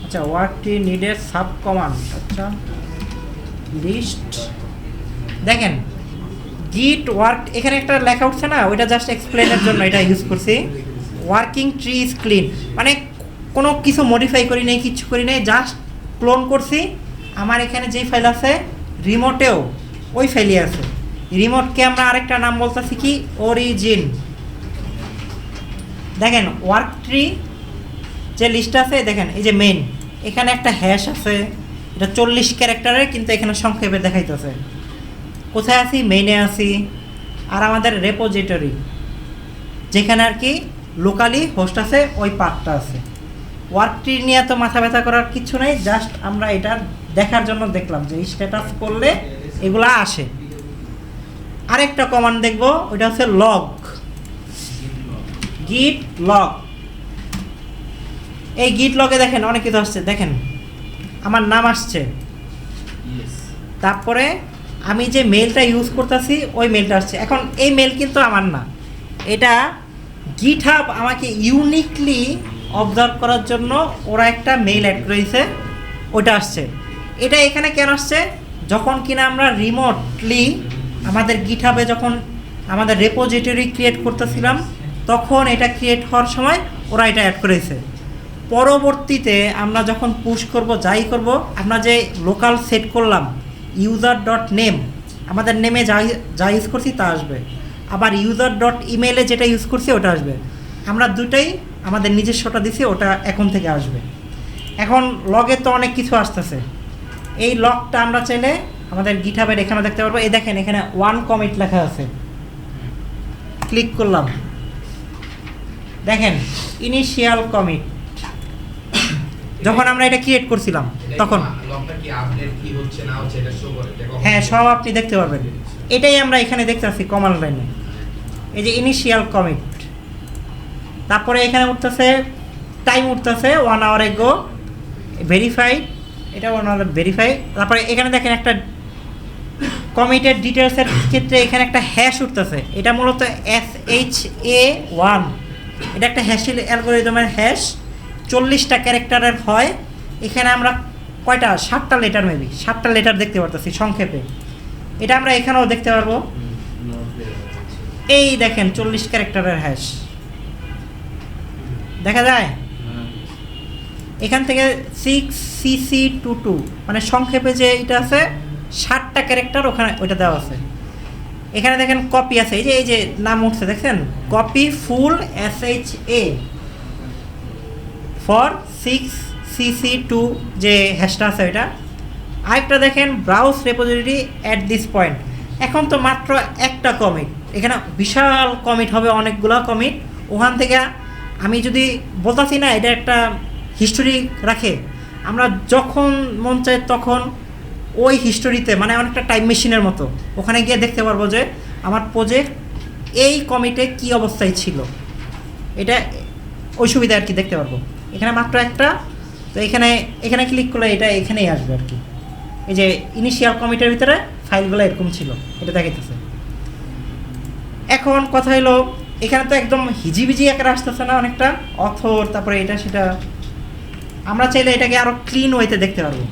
আচ্ছা, work tree needed sub command, আচ্ছা লিস্ট। দেখেন গিট ওয়ার্ক, এখানে একটা লেখা উঠছে না, ওইটা জাস্ট এক্সপ্লেনের জন্য এটা ইউজ করছি। ওয়ার্কিং ট্রি ইজ ক্লিন, মানে কোনো কিছু মডিফাই করি নাই, কিছু করি নাই, জাস্ট ক্লোন করছি। আমার এখানে যেই ফাইল আছে রিমোটেও ওই ফাইলই আছে। রিমোটকে আমরা আরেকটা নাম বলতেছি কি, অরিজিন। দেখেন ওয়ার্ক ট্রি যে লিস্ট আছে, দেখেন এই যে মেইন, এখানে একটা হ্যাশ আছে, এটা 40 ক্যারেক্টারের, কিন্তু এখানে সংক্ষেপে দেখাইতেছে। কোথায় আছি, মেইনে আছি। আর আমাদের রেপোজিটরি, যেখানে আর কি লোকালি হোস্ট আছে ওই পার্টটা আছে। ওয়ার্ক ট্রি নিয়ে তো মাথা ব্যথা করার কিছু নেই, জাস্ট আমরা এটা দেখার জন্য দেখলাম যে স্ট্যাটাস করলে এগুলা আসে। আরেকটা কমান্ড দেখবো, ওইটা হচ্ছে লগ, গিট লগ। এই গিট লগে দেখেন অনেক কিছু আসছে, দেখেন আমার নাম আসছে, তারপরে আমি যে মেলটা ইউজ করতেছি ওই মেলটা আসছে। এখন এই মেল কিন্তু আমার না, এটা গিটহাব আমাকে ইউনিকলি অবজার্ভ করার জন্য ওরা একটা মেল অ্যাড করেছে, ওটা আসছে। এটা এখানে কেন আসছে, যখন কিনা আমরা রিমোটলি আমাদের গিটহাবে যখন আমাদের রেপোজিটরি ক্রিয়েট করতেছিলাম তখন এটা ক্রিয়েট হওয়ার সময় ওরা এটা অ্যাড করেছে। পরবর্তীতে আমরা যখন পুশ করব, যাই করব, আমরা যে লোকাল সেট করলাম ইউজার ডট নেম, আমাদের নেমে যা ইউজ করছি তা আসবে, আবার ইউজার ডট ইমেলে যেটা ইউজ করছি ওটা আসবে। আমরা দুটাই আমাদের নিজস্বটা দিছি, ওটা এখন থেকে আসবে। এখন লগে তো অনেক কিছু আসতেছে, এই লগটা আমরা চাইলে আমাদের গিটহাবের এখানে দেখতে পারবো। এই দেখেন এখানে 1 কমিট লেখা আছে, ক্লিক করলাম, দেখেন ইনিশিয়াল কমিট যখন আমরা এটা ক্রিয়েট করছিলাম তখন। লগটা কি আপডেট কি হচ্ছে না হচ্ছে এটা শো করে দেখো। হ্যাঁ, সব আপনি দেখতে পারবেন। এটাই আমরা এখানে দেখতে পাচ্ছি কমান্ড লাইনে, এই যে ইনিশিয়াল কমিট। তারপরে এখানে উঠতেছে টাইম, উঠতেছে 1 আওয়ার এগো, ভেরিফাইড, এটা 1 আওয়ার ভেরিফাই। তারপরে এখানে দেখেন একটা কমিটের ডিটেলসের ক্ষেত্রে এখানে একটা হ্যাশ উঠতেছে, এটা মূলত SHA1, এটা একটা হ্যাশ অ্যালগোরিদমের হ্যাশ, 40টা ক্যারেক্টারের হয়। এখানে আমরা কয়টা, 7টা লেটার, মেবি 7টা লেটার দেখতে পারতেছি সংক্ষেপে। এটা আমরা এখানেও দেখতে পারবো, এই দেখেন 40 ক্যারেক্টারের হ্যাশ দেখা যায়। এখান থেকে 6CC22 মানে সংক্ষেপে যে এটা আছে 7টা ক্যারেক্টার ওখানে ওইটা দেওয়া আছে। এখানে দেখেন কপি আছে, এই যে নাম উঠছে দেখছেন, copy full SHA for 6CC2 যে হ্যাশটা আছে ওইটা। আরেকটা দেখেন browse repository at this point, এখন তো মাত্র একটা কমিট, এখানে বিশাল কমিট হবে, অনেকগুলো কমিট। ওখান থেকে আমি যদি বলতাছি না এটা একটা হিস্টোরি রাখে, আমরা যখন মন চাই তখন ওই হিস্টোরিতে, মানে অনেকটা টাইম মেশিনের মতো ওখানে গিয়ে দেখতে পারবো যে আমার প্রজেক্ট এই কমিটে কি অবস্থায় ছিল, এটা ওই সুবিধা আর কি দেখতে পারবো। এখানে মাত্র একটা, তো এখানে ক্লিক করলে এটা এখানেই আসবে আর কি। এই যে ইনিশিয়াল কমিটের ভিতরে ফাইলগুলো এরকম ছিল, এটা দেখাইতেছে। এখন কথা হলো এখানে তো একদম হিজিবিজি আকারে আসতেছে না অনেকটা অথর, তারপরে এটা সেটা, আমরা চাইলে এটাকে আরও ক্লিন ওয়েতে দেখতে পারবো।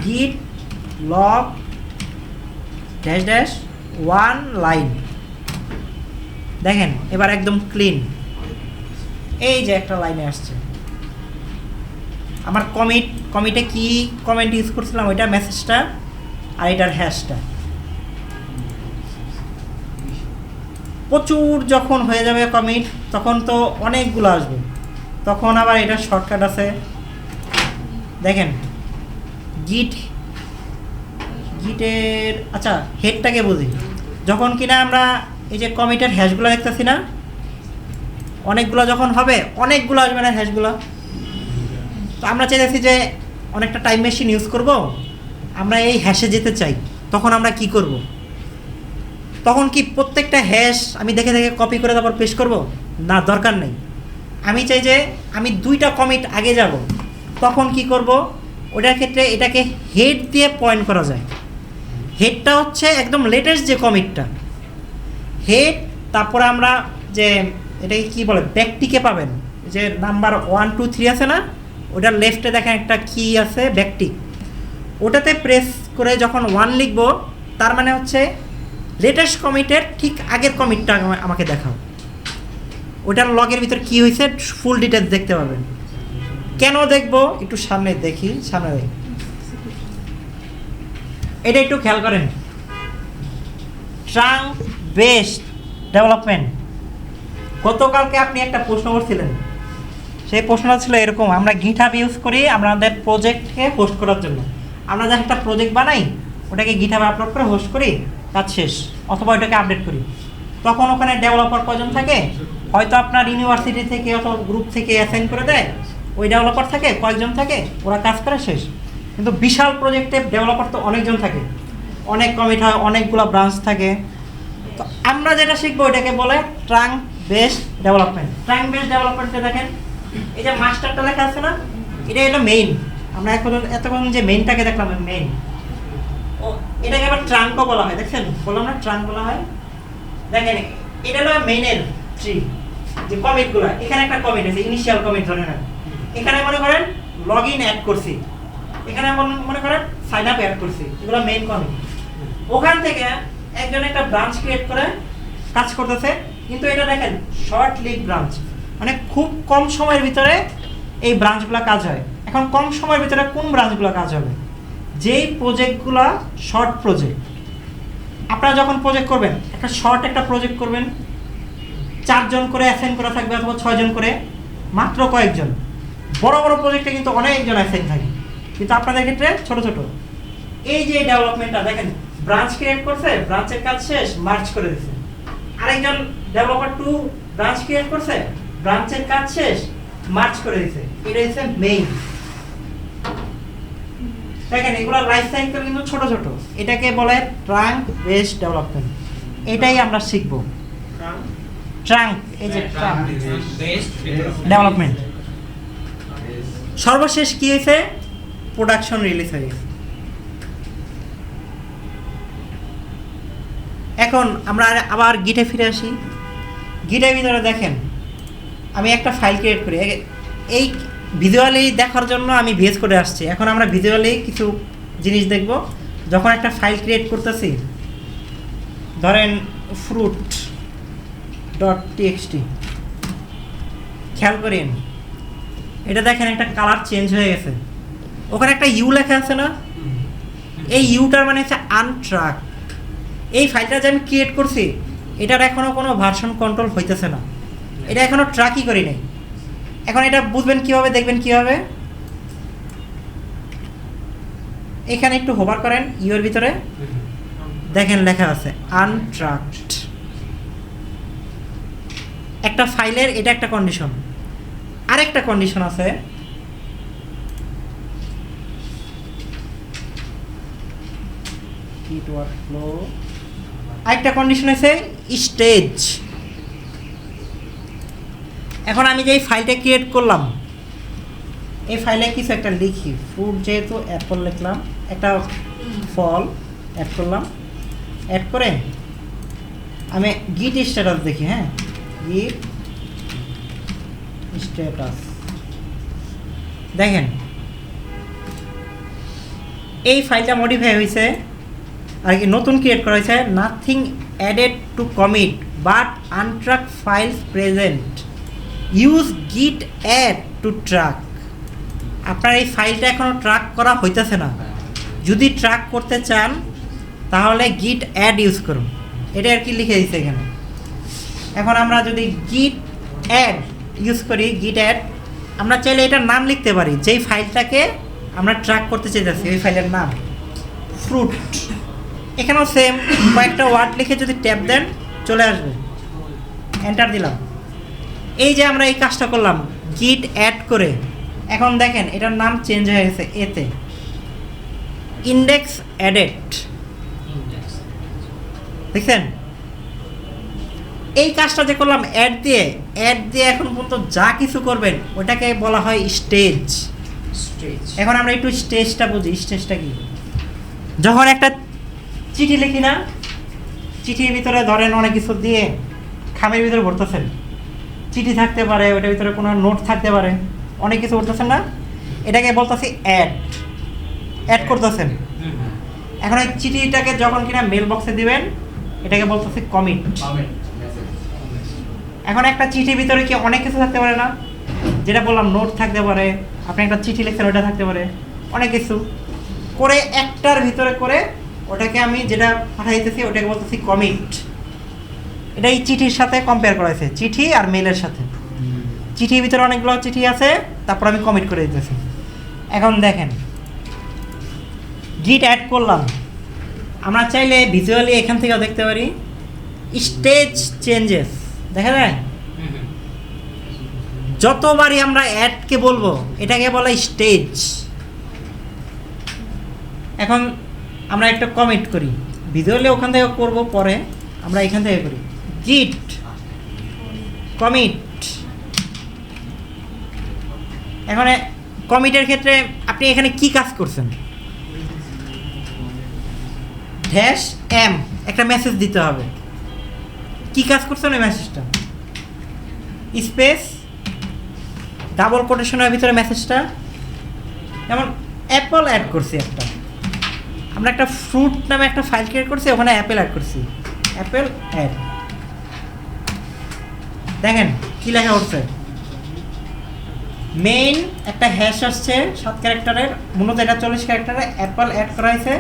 গিট লগ --1 লাইন, দেখেন এবার একদম ক্লিন, এই যে একটা লাইনে আসছে। আমার কমিটে কি কমেন্ট ইউজ করছিলাম ওইটা, মেসেজটা আর এটার হ্যাশটা। প্রচুর যখন হয়ে যাবে কমিট তখন তো অনেকগুলো আসবে, তখন আবার এটার শর্টকাট আছে, দেখেন গিটের আচ্ছা হেডটাকে বুঝি। যখন কিনা আমরা এই যে কমিটের হ্যাশগুলো দেখতেছি না, অনেকগুলো যখন হবে, অনেকগুলো আসবে না হ্যাশগুলো, তো আমরা চাইতেছি যে অনেকটা টাইম মেশিন ইউজ করব, আমরা এই হ্যাশে যেতে চাই, তখন আমরা কি করব? তখন কি প্রত্যেকটা হ্যাশ আমি দেখে দেখে কপি করে তারপর পেস্ট করব? না, দরকার নেই। আমি চাই যে আমি 2টা কমিট আগে যাব, তখন কি করব? ওটার ক্ষেত্রে এটাকে হেড দিয়ে পয়েন্ট করা যায়। হেডটা হচ্ছে একদম লেটেস্ট যে কমিটটা, হেড, তারপরে আমরা যে এটাকে কি বলে ব্যাকটিকে পাবেন, যে নাম্বার 1 2 3 আছে না, ওটার লেফটে দেখেন একটা কি আছে ব্যাকটিক, ওটাতে প্রেস করে যখন 1 লিখব তার মানে হচ্ছে লেটেস্ট কমিটের ঠিক আগের কমিটটা আমাকে দেখাও। ওটার লগের ভিতর কি হয়েছে ফুল ডিটেলস দেখতে পাবেন। কেন দেখবো? একটু সামনে দেখি, সামনে দেখি, এটা একটু খেয়াল করেন। ট্রাঙ্ক বেসড ডেভেলপমেন্ট, গতকালকে আপনি একটা প্রশ্ন করছিলেন, সেই প্রশ্নটা ছিল এরকম, আমরা গিটহাব ইউজ করি আমাদের প্রজেক্টকে হোস্ট করার জন্য। আমরা যখন একটা প্রজেক্ট বানাই ওটাকে গিটহাবে আপলোড করে হোস্ট করি, কাজ শেষ, অথবা ওটাকে আপডেট করি। তখন ওখানে ডেভেলপার কজন থাকে, হয়তো আপনার ইউনিভার্সিটি থেকে অথবা গ্রুপ থেকে অ্যাসাইন করে দেয়, ওই ডেভেলপার থাকে কয়েকজন থাকে, ওরা কাজ করে শেষ। কিন্তু বিশাল প্রজেক্টে ডেভেলপার তো অনেকজন থাকে, অনেক কমিট হয়, অনেকগুলো ব্রাঞ্চ থাকে। তো আমরা যেটা শিখবো এটাকে বলে trunk based development. Trunk based ডেভেলপমেন্টে দেখেন এই যে মাস্টারটা লেখা আছে না, এটা হলো মেইন। আমরা এতক্ষণ যে মেইনটাকে দেখলাম মেইন, ও এটাকে আবার ট্রাঙ্কও বলা হয়, দেখছেন বললাম না ট্রাঙ্ক বলা হয়। দেখেন এটা হলো মেইনের ট্রি, যে কমিটগুলো, এখানে একটা কমিট আছে ইনিশিয়াল কমিট ধরে নেন, এখানে মনে করেন লগ ইন অ্যাড করছি, এখানে মনে করেন সাইন আপ অ্যাড করছি, এগুলো মেইন কমিট। ওখান থেকে একজন একটা ব্রাঞ্চ ক্রিয়েট করে কাজ করতেছে, কিন্তু এটা দেখেন শর্ট লিভ ব্রাঞ্চ, মানে খুব কম সময়ের ভিতরে এই ব্রাঞ্চগুলো কাজ হয়। এখন কম সময়ের ভিতরে কোন ব্রাঞ্চগুলো কাজ হবে, যেই প্রজেক্টগুলো শর্ট প্রজেক্ট। আপনারা যখন প্রজেক্ট করবেন, একটা শর্ট একটা প্রজেক্ট করবেন, 4 জন করে অ্যাসাইন করা থাকবে অথবা 6 জন করে, মাত্র কয়েকজন। বড় বড় প্রজেক্টে কিন্তু অনেকজন অ্যাসাইন থাকে, কিন্তু আপনাদের ক্ষেত্রে ছোট ছোট। এই যে ডেভেলপমেন্টটা দেখেন, ব্রাঞ্চ ক্রিয়েট করছে, ব্রাঞ্চের কাজ শেষ, মার্চ করে দিচ্ছে। আরেকজন ডেভেলপার 2 ব্রাঞ্চ ক্রিয়েট করছে, ব্রাঞ্চের কাজ শেষ, মার্চ করে দিচ্ছে। এটা হচ্ছে মেইন। দেখেন এগুলো লাইফ সাইকেল কিন্তু ছোট ছোট, এটাকে বলে ট্রাঙ্ক বেসড ডেভেলপমেন্ট। এটাই আমরা শিখবো, ট্রাঙ্ক, এই যে ট্রাঙ্ক ডেভেলপমেন্ট। সর্বশেষ কি হয়েছে, প্রোডাকশন রিলিজ হয়ে গেছে। এখন আমরা আবার গিটে ফিরে আসি। গিটের ভিতরে দেখেন আমি একটা ফাইল ক্রিয়েট করি, এই ভিজুয়ালি দেখার জন্য আমি ভিএস করে আসছি। এখন আমরা ভিজুয়ালি কিছু জিনিস দেখব। যখন একটা ফাইল ক্রিয়েট করতেছি, ধরেন fruit.txt, খেয়াল করেন এটা দেখেন একটা কালার চেঞ্জ হয়ে গেছে, ওখানে একটা ইউ লেখা আছে না, এই ইউটার মানে হচ্ছে আনট্রাক। এই ফাইলটা যে আমি ক্রিয়েট করছি এটার এখনও কোনো ভার্সন কন্ট্রোল হইতেছে না, এটা এখনও ট্র্যাকই করি নাই। এখন এটা বুঝবেন কীভাবে, দেখবেন কীভাবে, এখানে একটু হোভার করেন ইউর ভিতরে, দেখেন লেখা আছে আনট্রাকড। একটা ফাইলের এটা একটা কন্ডিশন। আরেকটা কন্ডিশন আছে, আরেকটা কন্ডিশন আছে স্টেজ। এখন আমি যে এই ফাইলটা ক্রিয়েট করলাম, এই ফাইলে কিছু একটা লিখি, ফ্রুট যেহেতু অ্যাপল লিখলাম, একটা ফল অ্যাড করলাম, অ্যাড করে আমি গিট স্ট্যাটাস দেখি। হ্যাঁ, গিট স্ট্যাটাস দেখেন এই ফাইলটা মডিফাই হয়েছে আর কি, নতুন ক্রিয়েট করা হয়েছে। Nothing added to commit but untracked files present, use Git add to track. আপনার এই ফাইলটা এখনও ট্র্যাক করা হইতেছে না, যদি ট্র্যাক করতে চান তাহলে গিট অ্যাড ইউজ করুন। এটা আর কি লিখে দিচ্ছে এখানে। এখন আমরা যদি গিট অ্যাড ইউজ করি, গিট অ্যাড, আমরা চাইলে এটার নাম লিখতে পারি, যেই ফাইলটাকে আমরা ট্র্যাক করতে চাইতেছি ওই ফাইলের নাম ফ্রুট। এখানেও সেম কয়েকটা ওয়ার্ড লিখে যদি ট্যাপ দেন চলে আসবে, এন্টার দিলাম। এই যে আমরা এই কাজটা করলাম গিট অ্যাড করে, এখন দেখেন এটার নাম চেঞ্জ হয়ে গেছে এতে, ইন্ডেক্স অ্যাডেড। দেখছেন এই কাজটা যে করলাম অ্যাড দিয়ে এখন পর্যন্ত যা কিছু করবেন ওটাকে বলা হয় স্টেজ। এখন আমরা একটু স্টেজটা বুঝি। স্টেজটা কি, যখন একটা চিঠি লিখি না, চিঠির ভিতরে ধরেন অনেক কিছু দিয়ে খামের ভিতরে ভরতেছেন, চিঠি থাকতে পারে, ওটার ভিতরে কোনো নোট থাকতে পারে, অনেক কিছু ভরতেছেন না, এটাকে বলতেছি অ্যাড করতেছেন। এখন এই চিঠিটাকে যখন কিনা মেল বক্সে দিবেন এটাকে বলতেছি কমিট। এখন একটা চিঠির ভিতরে কি অনেক কিছু থাকতে পারে না, যেটা বললাম নোট থাকতে পারে, আপনি একটা চিঠি লিখছেন ওটা থাকতে পারে, অনেক কিছু করে একটার ভিতরে করে ওটাকে আমি যেটা পাঠাইতেছি ওটাকে বলতেছি কমিট। এটা এই চিঠির সাথে কম্পেয়ার করা হয়েছে, চিঠি আর মেলের সাথে। চিঠির ভিতরে অনেকগুলো চিঠি আছে, তারপর আমি কমিট করে দিতেছি। এখন দেখেন গিট অ্যাড করলাম, আমরা চাইলে ভিজুয়ালি এখান থেকেও দেখতে পারি। স্টেজ চেঞ্জেস দেখা যায়, যতবারই আমরা অ্যাডকে বলবো এটাকে বলা স্টেজ। এখন আমরা একটা কমিট করি, ভিডিওলে ওখান থেকে করব, পরে আমরা এখান থেকে করি গিট কমিট। এখন কমিটের ক্ষেত্রে আপনি এখানে কি কাজ করছেন, ড্যাশ এম একটা মেসেজ দিতে হবে, কি কাজ করছেন ওই মেসেজটা, স্পেস ডাবল কোটেশনের ভিতরে মেসেজটা, যেমন অ্যাপল অ্যাড করছি একটা, আমরা একটা ফ্রুট নামে একটা ফাইল ক্রিয়েট করছি, ওখানে অ্যাপেল অ্যাড করছি, অ্যাপেল অ্যাড। দেখেন কি লেখা উঠছে, মেইন একটা হ্যাশ আসছে 7 ক্যারেক্টারের, মূলত এটা 40 ক্যারেক্টারে, অ্যাপল অ্যাড করা হয়েছে।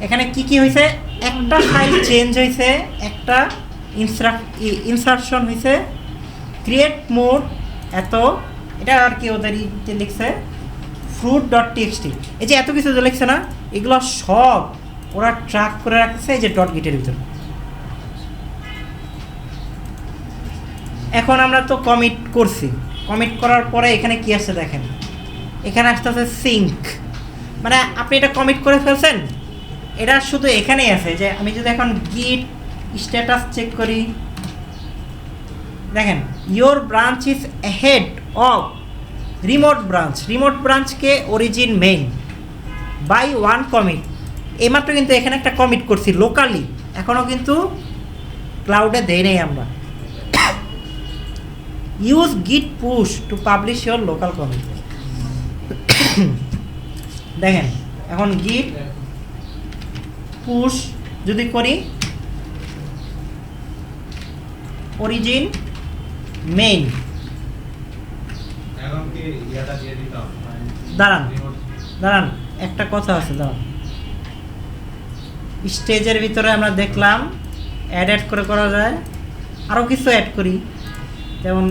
এখানে কি কি হয়েছে, একটা ফাইল চেঞ্জ হয়েছে, একটা ইনসার্শন হয়েছে, ক্রিয়েট মোড এত, এটা আর কি ওদের লিখছে fruit.txt। এই যে এত কিছু যে লিখছে না, এগুলো সব ওরা ট্র্যাক করে রাখছে এই যে ডট গিটের ভিতরে। এখন আমরা তো কমিট করছি, কমিট করার পরে এখানে কি আসছে দেখেন, এখানে আসতে আছে সিঙ্ক, মানে আপনি এটা কমিট করে ফেলছেন, এটা শুধু এখানেই আছে। যে আমি যদি এখন গিট স্ট্যাটাস চেক করি, দেখেন your branch is ahead of remote branch, remote ব্রাঞ্চকে origin main by one commit. এইমাত্র কিন্তু এখানে একটা কমিট করছি লোকালি, এখনও কিন্তু ক্লাউডে দেই নেই আমরা। ইউজ গিট push to publish your local commit. দেখেন এখন গিট পুশ যদি করি, অরিজিন মেইন, দাঁড়ান একটা কথা আছে, দাঁড়ান, স্টেজের ভিতরে আমরা দেখলাম অ্যাড করে করা যায়, আরও কিছু অ্যাড করি, যেমন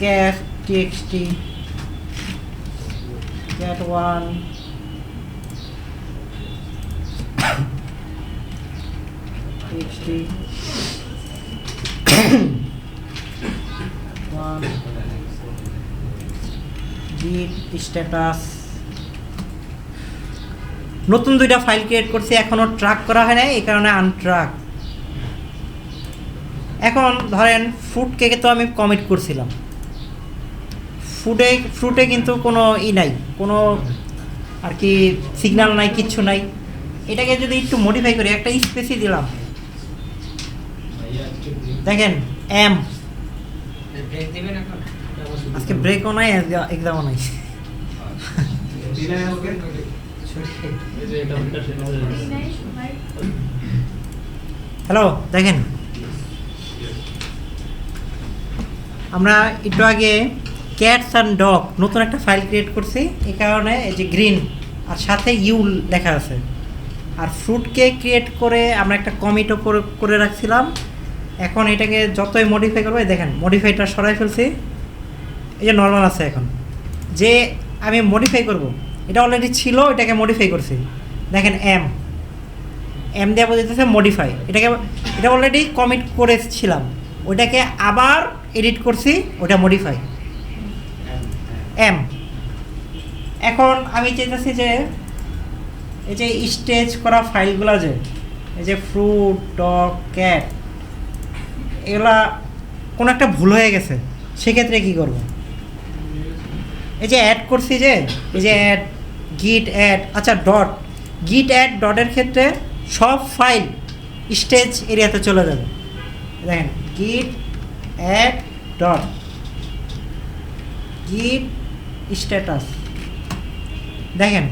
cat TXT, cat1, txt 1 git status। নতুন দুইটা ফাইল ক্রিয়েট করছি, এখনো ট্র্যাক করা হয় না, এই কারণে আনট্র্যাক। এখন ধরেন ফ্রুট কেকে তো আমি কমিট করছিলাম, ফ্রুটে কিন্তু কোনো নাই, কোনো আর কি সিগন্যাল নাই, কিচ্ছু নাই। এটাকে যদি একটু মডিফাই করি, একটা স্পেসই দিলাম, দেখেন এম, আজকে ব্রেকও নাই, এক্সামও নাই। হ্যালো, দেখেন আমরা একটু আগে ক্যাটস অ্যান্ড ডগ নতুন একটা ফাইল ক্রিয়েট করছি, এই কারণে এই যে গ্রিন আর সাথে ইউ লেখা আছে। আর ফ্রুটকে ক্রিয়েট করে আমরা একটা কমিটও করে রাখছিলাম, এখন এটাকে যতই মডিফাই করবো, দেখেন মডিফাইটা সরাই ফেলছি, এই যে নর্মাল আছে। এখন যে আমি মডিফাই করব, এটা অলরেডি ছিল, এটাকে মডিফাই করছি, দেখেন এম দেওয়া বোঝাইতেছে মডিফাই। এটা অলরেডি কমিট করেছিলাম, ওইটাকে আবার এডিট করছি, ওটা মডিফাই এম। এখন আমি চাইতেছি যে এই যে স্টেজ করা ফাইলগুলো, যে এই যে ফ্রুট ডগ ক্যাট, এগুলা কোনো একটা ভুল হয়ে গেছে, সেক্ষেত্রে কি করব, এই যে অ্যাড করছি, যে এই যে অ্যাড গিট অ্যাড, আচ্ছা ডট গিট অ্যাড ডটের ক্ষেত্রে সব ফাইল স্টেজ এরিয়াতে চলে যাবে। দেখেন গিট অ্যাড ডট গিট স্ট্যাটাস, দেখেন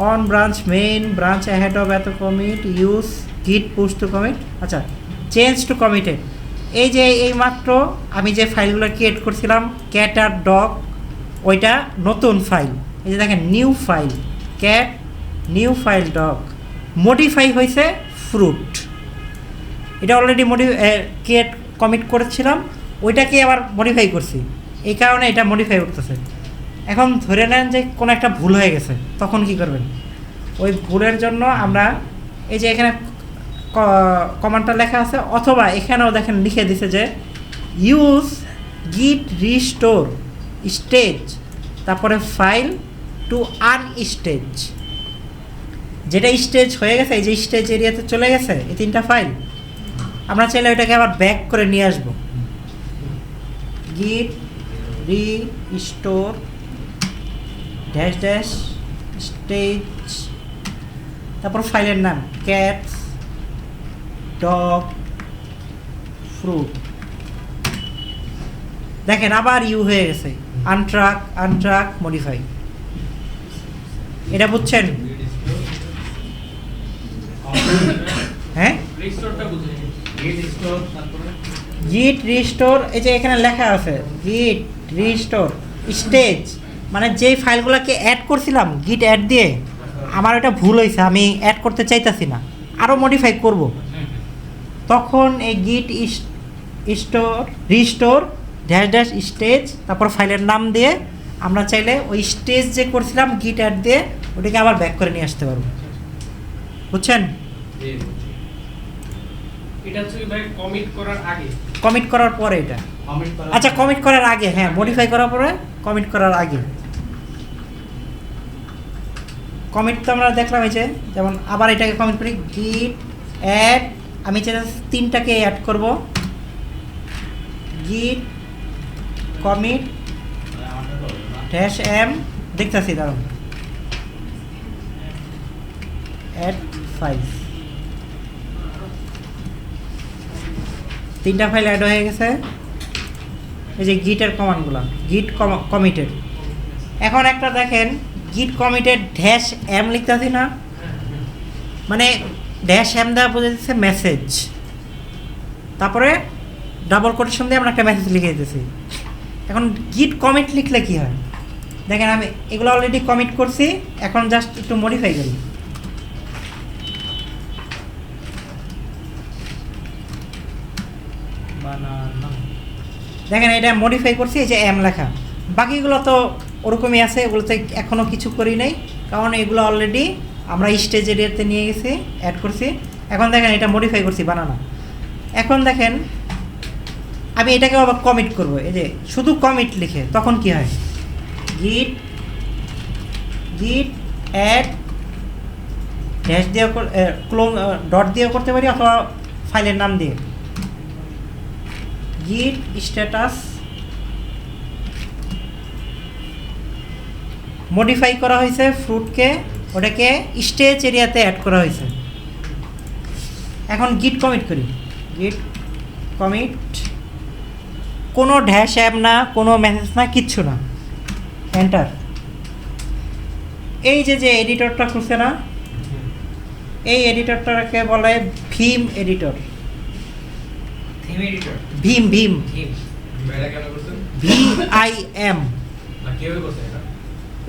on branch main branch ahead of এত কমিট, ইউজ গিট পুশ টু কমিট, আচ্ছা চেঞ্জ টু কমিটেড। এই যে এই মাত্র আমি যে ফাইলগুলো ক্রিয়েট করছিলাম ক্যাট আর ডগ, ওইটা নতুন ফাইল, এই যে দেখেন new file cat, new file dog, modify হয়েছে ফ্রুট। এটা অলরেডি ক্রিয়েট কমিট করেছিলাম, ওইটাকে আবার মডিফাই করছি, এই কারণে এটা মডিফাই করতেছে। এখন ধরে নেন যে কোনো একটা ভুল হয়ে গেছে, তখন কি করবেন, ওই ভুলের জন্য আমরা এই যে এখানে কমান্ডটা লেখা আছে, অথবা এখানেও দেখেন লিখে দিছে যে ইউজ গিট রিস্টোর স্টেজ, তারপরে ফাইল টু আনস্টেজ। যেটা স্টেজ হয়ে গেছে, এই যে স্টেজ এরিয়াতে চলে গেছে এই 3টা ফাইল, আমরা চাইলে ওইটাকে আবার ব্যাক করে নিয়ে আসবো। গিট রিস্টোর ড্যাশ ড্যাশ স্টেজ, তারপর ফাইলের নাম ক্যাটস ডগ ফ্রুট। দেখেন আবার ইউ হয়ে গেছে, আনট্রাক মডিফাই। এটা বুঝছেন? হ্যাঁ, রিস্টোরটা বুঝে গিট স্টোর তারপরে গিট রিস্টোর, এই যে এখানে লেখা আছে গিট রিস্টোর স্টেজ, মানে যেই ফাইলগুলোকে অ্যাড করছিলাম গিট অ্যাড দিয়ে, আমার এটা ভুল হয়েছে, আমি অ্যাড করতে চাইতাছি না, আরও মডিফাই করব, তখন এই গিট রিস্টোর ড্যাশ ড্যাশ স্টেজ, তারপর ফাইলের নাম দিয়ে আমরা চাইলে ওই স্টেজ যে করছিলাম গিট অ্যাড দিয়ে ওটাকে আবার ব্যাক করে নিয়ে আসতে পারবো। বুঝছেন? এটা হচ্ছে কি ভাই কমিট করার আগে? কমিট করার পরে এটা, কমেন্ট করা আচ্ছা কমিট করার আগে, হ্যাঁ মডিফাই করার পরে কমিট করার আগে। কমিট তো আমরা দেখলাম, এই যে যেমন আবার এটাকে কমিট করি গিট অ্যাড, আমি চাই 3টাকে অ্যাড করব, গিট কমিট ড্যাশ এম, দেখতেছি দাঁড়ান, অ্যাড ফাইল, 3টা ফাইল অ্যাড হয়ে গেছে। এই যে গিটের কমান্ডগুলো, গিট কমিটেড। এখন একটা দেখেন গিট কমিটেড ড্যাশ এম লিখতেছি না, মানে ড্যাশ এম দেওয়া বোঝা যাচ্ছে মেসেজ, তারপরে ডাবল কোটেশন দিয়ে আমরা একটা মেসেজ লিখে দিতেছি। এখন গিট কমিট লিখলে কি হয় দেখেন, আমি এগুলো অলরেডি কমিট করছি, এখন জাস্ট একটু মডিফাই করি। দেখেন এটা মডিফাই করছি, এই যে এম লেখা, বাকিগুলো তো ওরকমই আছে, এগুলোতে এখনও কিছু করি নাই, কারণ এগুলো অলরেডি আমরা স্টেজ এরিয়াতে নিয়ে গেছি, অ্যাড করছি। এখন দেখেন এটা মডিফাই করছি বানানো। এখন দেখেন আমি এটাকে আবার কমিট করব, এই যে শুধু কমিট লিখে, তখন কি হয় গিট অ্যাড ড্যাশ দিয়ে ডট দিয়েও করতে পারি, অথবা ফাইলের নাম দিয়ে গিট স্ট্যাটাস মডিফাই করা হয়েছে ফ্রুটকে, ওটাকে স্টেজ এরিয়াতে অ্যাড করা হয়েছে। এখন গিট কমিট করি, গিট কমিট, কোনো ড্যাশ অ্যাপ না, কোনো মেসেজ না, কিচ্ছু না, এন্টার। এই যে এডিটরটা খুঁজছে না, এই এডিটরটাকে বলে ভিম এডিটর, থিম এডিটর, ভিম থিম এটা কেন করছেন? VIM। না কিভাবে করছেন এটা?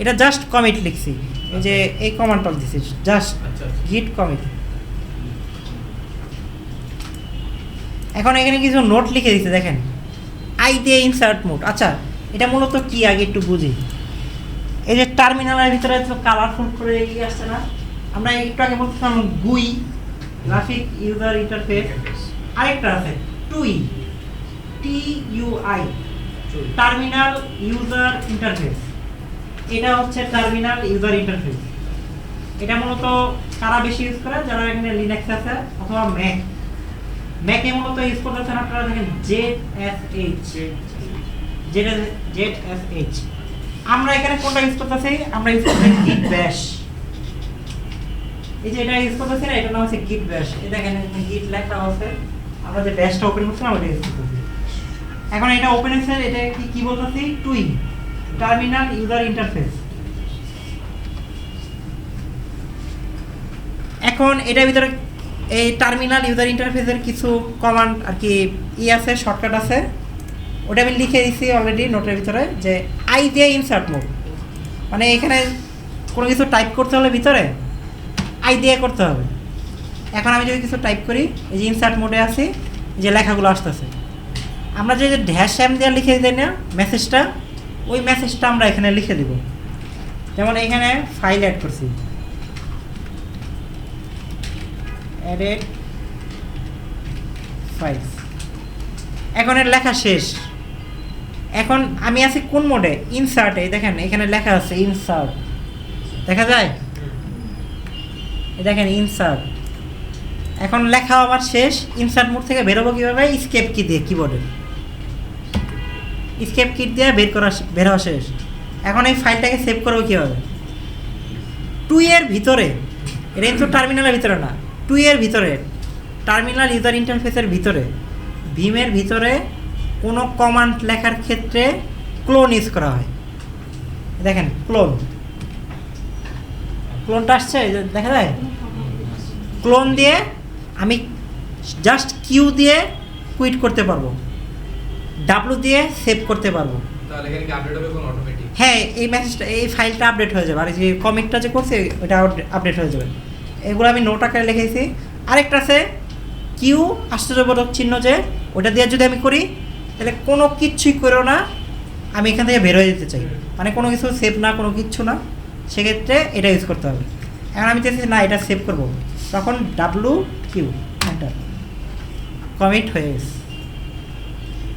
এটা জাস্ট কমিট লিখছি, এই যে এই কমান্ডটা দিছি জাস্ট আচ্ছা গিট কমিট। এখন এখানে কিছু নোট লিখে দিচ্ছে, দেখেন আই দিয়ে ইনসার্ট মোড। আচ্ছা এটা মূলত কি আগে একটু বুঝি। এই যে টার্মিনালের ভিতরে তো কালারফুল করে এগিয়ে আসছে না, আমরা একটু আগে বলছিলাম গুই, গ্রাফিক ইউজার ইন্টারফেস, আরেকটা আছে টুই, TUI, টার্মিনাল ইউজার ইন্টারফেস। এটা হচ্ছে টার্মিনাল ইউজার ইন্টারফেস। এটা মূলত কারা বেশি ইউজ করে, যারা এখানে লিনাক্স আছে অথবা ম্যাকে মূলত ইউজ করতেছেন আপনারা দেখেন ZSH। আমরা এখানে কোনটা ইউজ করতেছি, আমরা ইউজ করতেছি git bash। এই যে এটা ইউজ করতেছি না, এটার নাম হচ্ছে git bash। এই দেখেন git লেখা আছে, আমরা যে ব্যাশটা ওপেন করছিলাম ওটা ইউজ করতেছি। এখন এটা ওপেন হয়েছে, এটা কি বলতেছি, টুই, টার্মিনাল ইউজার ইন্টারফেস। এখন এটার ভিতরে এই টার্মিনাল ইউজার ইন্টারফেসের কিছু কমান্ড আর কি আছে, শর্টকাট আছে, ওটা আমি লিখে দিয়েছি অলরেডি নোটের ভিতরে, যে আই দিয়ে ইনসার্ট মোড, মানে এখানে কোনো কিছু টাইপ করতে হলে ভিতরে আই দিয়ে করতে হবে। এখন আমি যদি কিছু টাইপ করি, এই যে ইনসার্ট মোডে আছি, যে লেখাগুলো আসতেছে, আমরা যে ড্যাশ এম দিয়ে লিখে দিই না মেসেজটা, ওই মেসেজটা আমরা এখানে লিখে দিব। যেমন এখানে ফাইল অ্যাড করছি, অ্যাডেড ফাইলস। এখন এর লেখা শেষ। এখন আমি আছি কোন মোডে? ইনসার্টে। দেখেন এখানে লেখা আছে ইনসার্ট, দেখা যায়? দেখেন ইনসার্ট। এখন লেখা আমার শেষ। ইনসার্ট মোড থেকে বেরোবো কীভাবে? স্কেপ কি দিয়ে, কিবোর্ডে স্কেপ কি দিয়ে বের হওয়া শেষ। এখন এই ফাইলটাকে সেভ করবো কীভাবে? 2 এর ভিতরে, এটা কিন্তু টার্মিনালের ভিতরে না, 2 এর ভিতরে, টার্মিনাল ইউজার ইন্টারফেসের ভিতরে, ভিমের ভিতরে কোনো কমান্ড লেখার ক্ষেত্রে ক্লোন ইউজ করা হয়। দেখেন ক্লোনটা আসছে, দেখা যায়? ক্লোন দিয়ে আমি জাস্ট কিউ দিয়ে কুইট করতে পারবো, ডাব্লু দিয়ে সেভ করতে পারবো। তাহলে এখানে কি আপডেট হবে কোন অটোমেটিক? হ্যাঁ, এই মেসেজটা, এই ফাইলটা আপডেট হয়ে যাবে, আর যে কমিটটা যে করছে ওটা আপডেট হয়ে যাবে। এগুলো আমি নোট আকারে লিখেছি। আরেকটা আছে কিউ আশ্চর্যবোধক চিহ্ন, যে ওটা দিয়ে যদি আমি করি তাহলে কোনো কিচ্ছুই করো না, আমি এখান থেকে বের হয়ে যেতে চাই, মানে কোনো কিছু সেভ না, কোনো কিচ্ছু না, সেক্ষেত্রে এটা ইউজ করতে হবে। এখন আমি চাইছি না এটা সেভ করবো, তখন ডাব্লু কিউ এন্টার, কমিট হয়ে গেছে।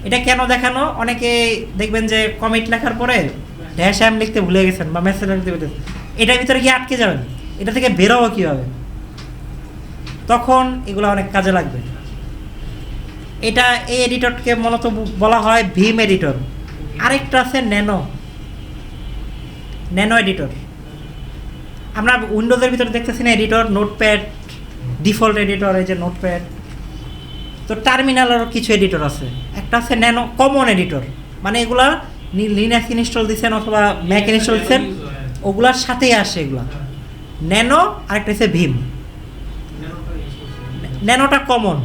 এটা কেন দেখানো? অনেকে দেখবেন যে কমিট লেখার পরে ড্যাশ এম লিখতে ভুলে গেছেন বা মেসেজ লিখতে ভুলে গেছেন, এটার ভিতরে গিয়ে আটকে যাবেন, এটা থেকে বেরোবো কীভাবে? তখন এগুলো অনেক কাজে লাগবে। এটা এই এডিটরকে মূলত বলা হয় ভিম এডিটর। আরেকটা আছে ন্যানো এডিটর। আমরা উইন্ডোজের ভিতরে দেখতেছি না এডিটর, নোটপ্যাড, ডিফল্ট এডিটর, এই যে নোটপ্যাড। তো টার্মিনালেরও কিছু এডিটর আছে। একটা আছে ন্যানো কমন এডিটর, মানে এগুলা লিনাক্স ইনস্টল দিচ্ছেন অথবা ম্যাক ইনস্টল দিচ্ছেন ওগুলার সাথেই আসে এগুলা। ন্যানো, আরেকটা হচ্ছে ভিম। ন্যানোটা কমন,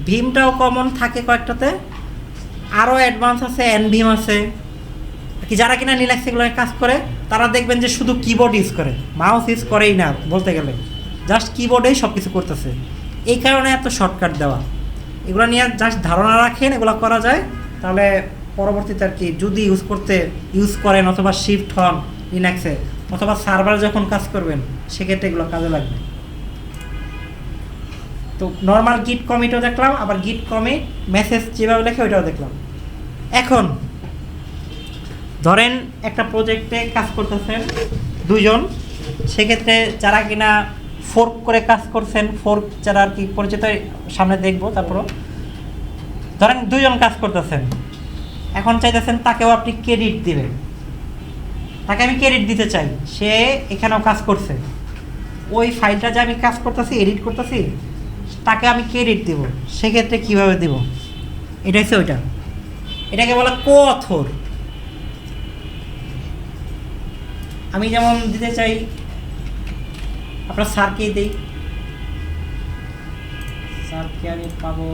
ভিমটাও কমন থাকে কয়েকটাতে, আরও অ্যাডভান্স আছে, এনভিম আছে। কি যারা কিনা লিনাক্স এগুলো কাজ করে তারা দেখবেন যে শুধু কিবোর্ড ইউজ করে, মাউস ইউজ করেই না বলতে গেলে, জাস্ট কিবোর্ডেই সব কিছু করতেছে। এই কারণে এত শর্টকাট দেওয়া। এগুলো নিয়ে জাস্ট ধারণা রাখেন, এগুলো করা যায়, তাহলে পরবর্তীতে আর কি যদি ইউজ করেন অথবা শিফট হন লিনাক্সে অথবা সার্ভার যখন কাজ করবেন সেক্ষেত্রে এগুলো কাজে লাগবে। তো নর্মাল গিট কমিটও দেখলাম, আবার গিট কমিট মেসেজ যেভাবে লেখে ওইটাও দেখলাম। এখন ধরেন একটা প্রজেক্টে কাজ করতেছেন দুজন, সেক্ষেত্রে যারা কিনা ফোর্ক করে কাজ করছেন, ফোর্ক যারা আর কি পরিচিত সামনে দেখবো, তারপরও ধরেন দুজন কাজ করতেছেন, এখন চাইতেছেন তাকেও আপনি ক্রেডিট দিবেন, তাকে আমি ক্রেডিট দিতে চাই, সে এখানেও কাজ করছে, ওই ফাইলটা যে আমি কাজ করতেছি এডিট করতেছি তাকে আমি ক্রেডিট দিব, সেক্ষেত্রে কীভাবে দিব? এটা হচ্ছে ওইটা, এটাকে বলা কো অথর। আমি যেমন দিতে চাই, আপনার স্যারকেই দিই, স্যারকে আমি পাবো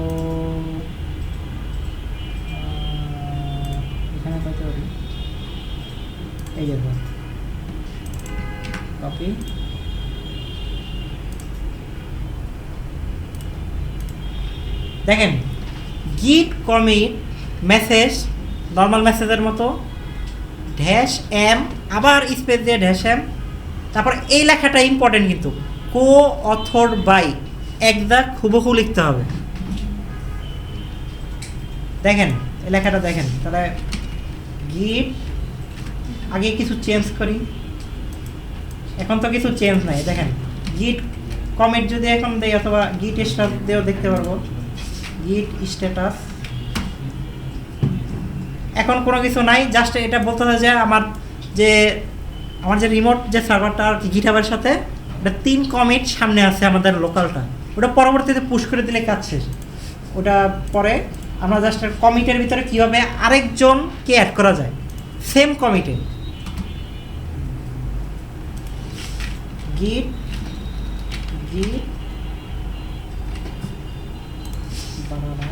এখানে পাইতে পারি, এই যে কপি, দেখেন গিট কমিট মেসেজ নর্মাল মেসেজের মতো ড্যাশ এম, আবার স্পেস দিয়ে ড্যাশ এম, তারপর এই লেখাটা ইম্পর্টেন্ট কিন্তু কো অথর বাই, একদা হুবহু লিখতে হবে। দেখেন এই লেখাটা দেখেন, তাহলে গিট, আগে কিছু চেঞ্জ করি, এখন তো কিছু চেঞ্জ নাই। দেখেন গিট কমিট যদি এখন দেই অথবা গিট স্ট্যাটাস দিয়েও দেখতে পারবো, গিট স্ট্যাটাস, এখন কোনো কিছু নাই, জাস্ট এটা বলতে হয় যে আমার যে রিমোট যে সার্ভারটা আর কি গিটহাবের সাথে ওটা 3 কমিট সামনে আছে আমাদের লোকালটা, ওটা পরবর্তীতে পুশ করে দিলে কাজ শেষ। ওটা পরে আমরা জাস্ট কমিটের ভিতরে কীভাবে আরেকজনকে অ্যাড করা যায় সেম কমিটে, গিট বানানা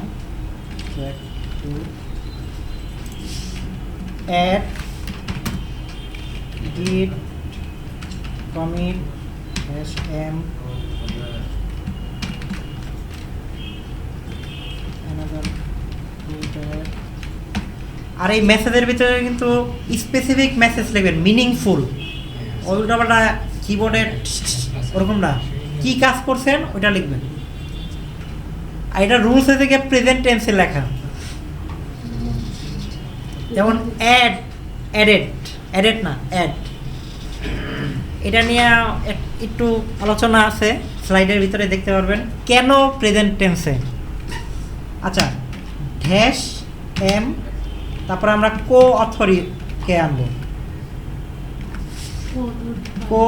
add git commit -m another filter। আর এই মেসেজের ভিতরে কিন্তু স্পেসিফিক মেসেজ লিখবেন, মিনিংফুল, ওইটা কিবোর্ডে ওরকম না, কি কাজ করছেন ওইটা লিখবেন। আর এটা রুলস থেকে প্রেজেন্ট টেন্সে লেখা, যেমন অ্যাডেড না অ্যাড। এটা নিয়ে একটু আলোচনা আছে, স্লাইডের ভিতরে দেখতে পারবেন কেন প্রেজেন্ট টেন্সে। আচ্ছা, ড্যাশ এম, তারপর আমরা কো অথরিকে আনবো, কো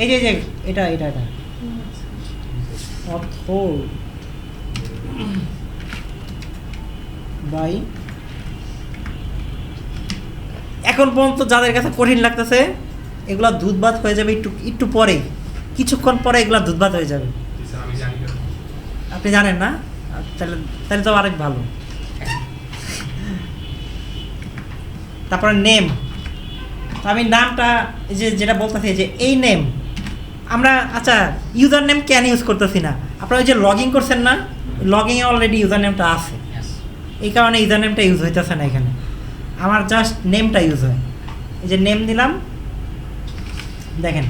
এই যে এটা অথর বাই। এখন পর্যন্ত যাদের কাছে কঠিন লাগতেছে এগুলা দুধ হয়ে যাবে একটু পরেই, কিছুক্ষণ পরে এগুলা দুধ হয়ে যাবে। আমি জানি না। আপনি জানেন না? তাহলে তো আরেক ভালো। তারপরে নেম, আমি নামটা যেটা বলতেছি যে এই নেম আমরা, আচ্ছা ইউজার নেম কেন ইউজ করতেছি না? আপনারা ওই যে লগ ইন করছেন না, লগ ইনে অলরেডি ইউজার নেমটা আছে, এই কারণে ইউজার নেমটা ইউজ হইতেছে না এখানে। আমার জাস্ট নেমটা ইউজ হয়। এই যে নেম দিলাম, দেখেন।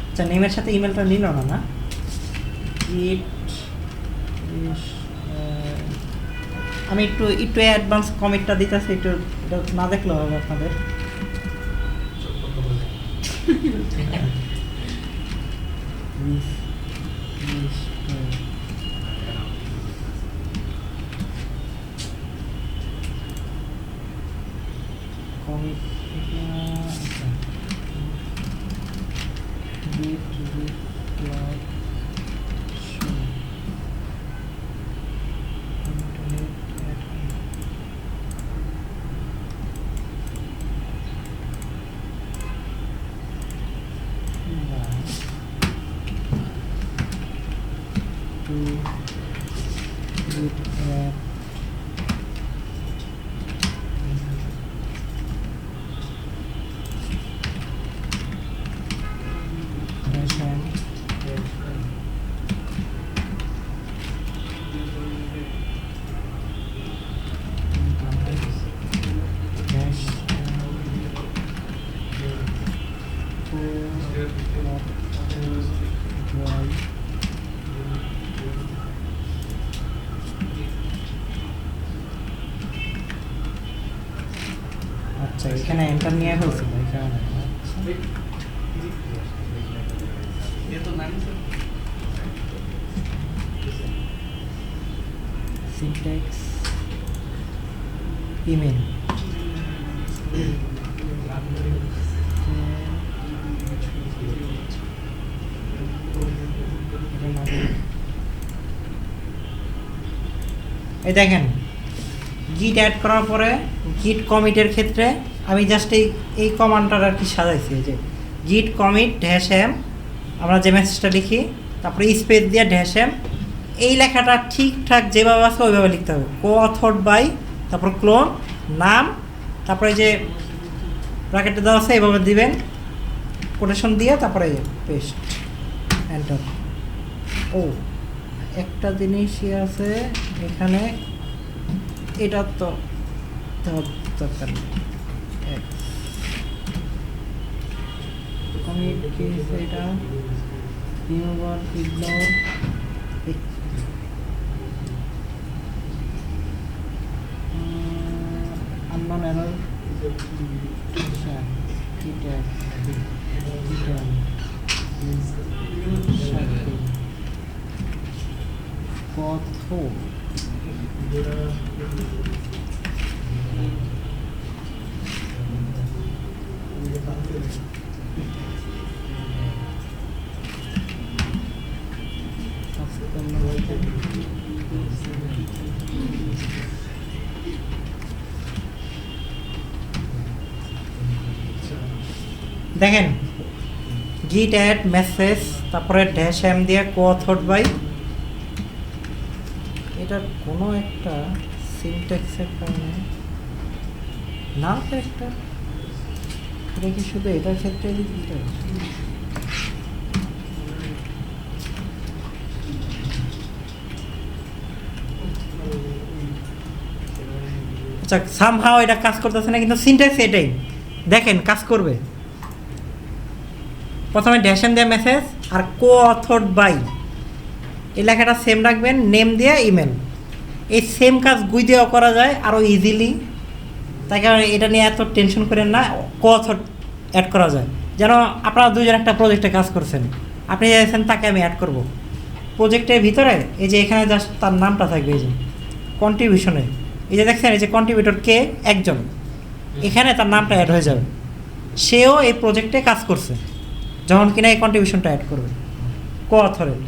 আচ্ছা, নেমের সাথে ইমেলটা নিল না আমি একটু অ্যাডভান্স কমিটটা দিতেছি, একটু এটা না দেখলেও হবে আপনাদের। আচ্ছা, এখানে এন্টার নিয়ে ফেলছিল এই কারণে। সিনট্যাক্স ইমেল, এই দেখেন গিট অ্যাড করার পরে গিট কমিটের ক্ষেত্রে আমি জাস্ট এই কমান্ডটা আর কি সাজাইছি, যে গিট কমিট ড্যাশ এম, আমরা যে মেসেজটা লিখি তারপরে স্পেস দিয়ে ড্যাশ এম, এই লেখাটা ঠিকঠাক যেভাবে আছে ওইভাবে লিখতে হবে। কো অথর্ড বাই, তারপর ক্লোন নাম, তারপরে যে ব্র্যাকেটে দেওয়া আছে এইভাবে দিবেন, কোটেশন দিয়ে তারপরে পেস্ট এন্টার। ও একটা জিনিসই আছে এখানে, এটা তো দরকার নেই। কমিট কি এটা রিমুভার ইগনোর unknown error দেখেন গিট অ্যাড মেসেজ, তারপরে ড্যাশ এম দিয়ে কো অথর্ড বাই। এটা কোনো একটা সিনট্যাক্সের কারণে না, একটা এটা কি শুধু এটার ক্ষেত্রে দিতে? আচ্ছা, সামহাও এটা কাজ করতেছে না, কিন্তু সিনট্যাক্স এটাই, দেখেন কাজ করবে। প্রথমে ড্যাশন দিয়ে মেসেজ আর কো অথর্ড বাই এই লেখাটা সেম রাখবেন, নেম দিয়ে ইমেল। এই সেম কাজ গুই দিয়েও করা যায় আরও ইজিলি, তাই কারণ এটা নিয়ে এত টেনশন করেন না। কো অথর্ড অ্যাড করা যায়, যেন আপনারা দুজন একটা প্রজেক্টে কাজ করছেন, আপনি চাইছেন তাকে আমি অ্যাড করব প্রজেক্টের ভিতরে। এই যে এখানে জাস্ট তার নামটা থাকবে, এই যে কন্ট্রিবিউশনে, এই যে দেখছেন এই যে কন্ট্রিবিউটর কে একজন, এখানে তার নামটা অ্যাড হয়ে যাবে, সেও এই প্রজেক্টে কাজ করছে যখন কিনা এই কন্ট্রিবিউশনটা অ্যাড করবে কো অথরের।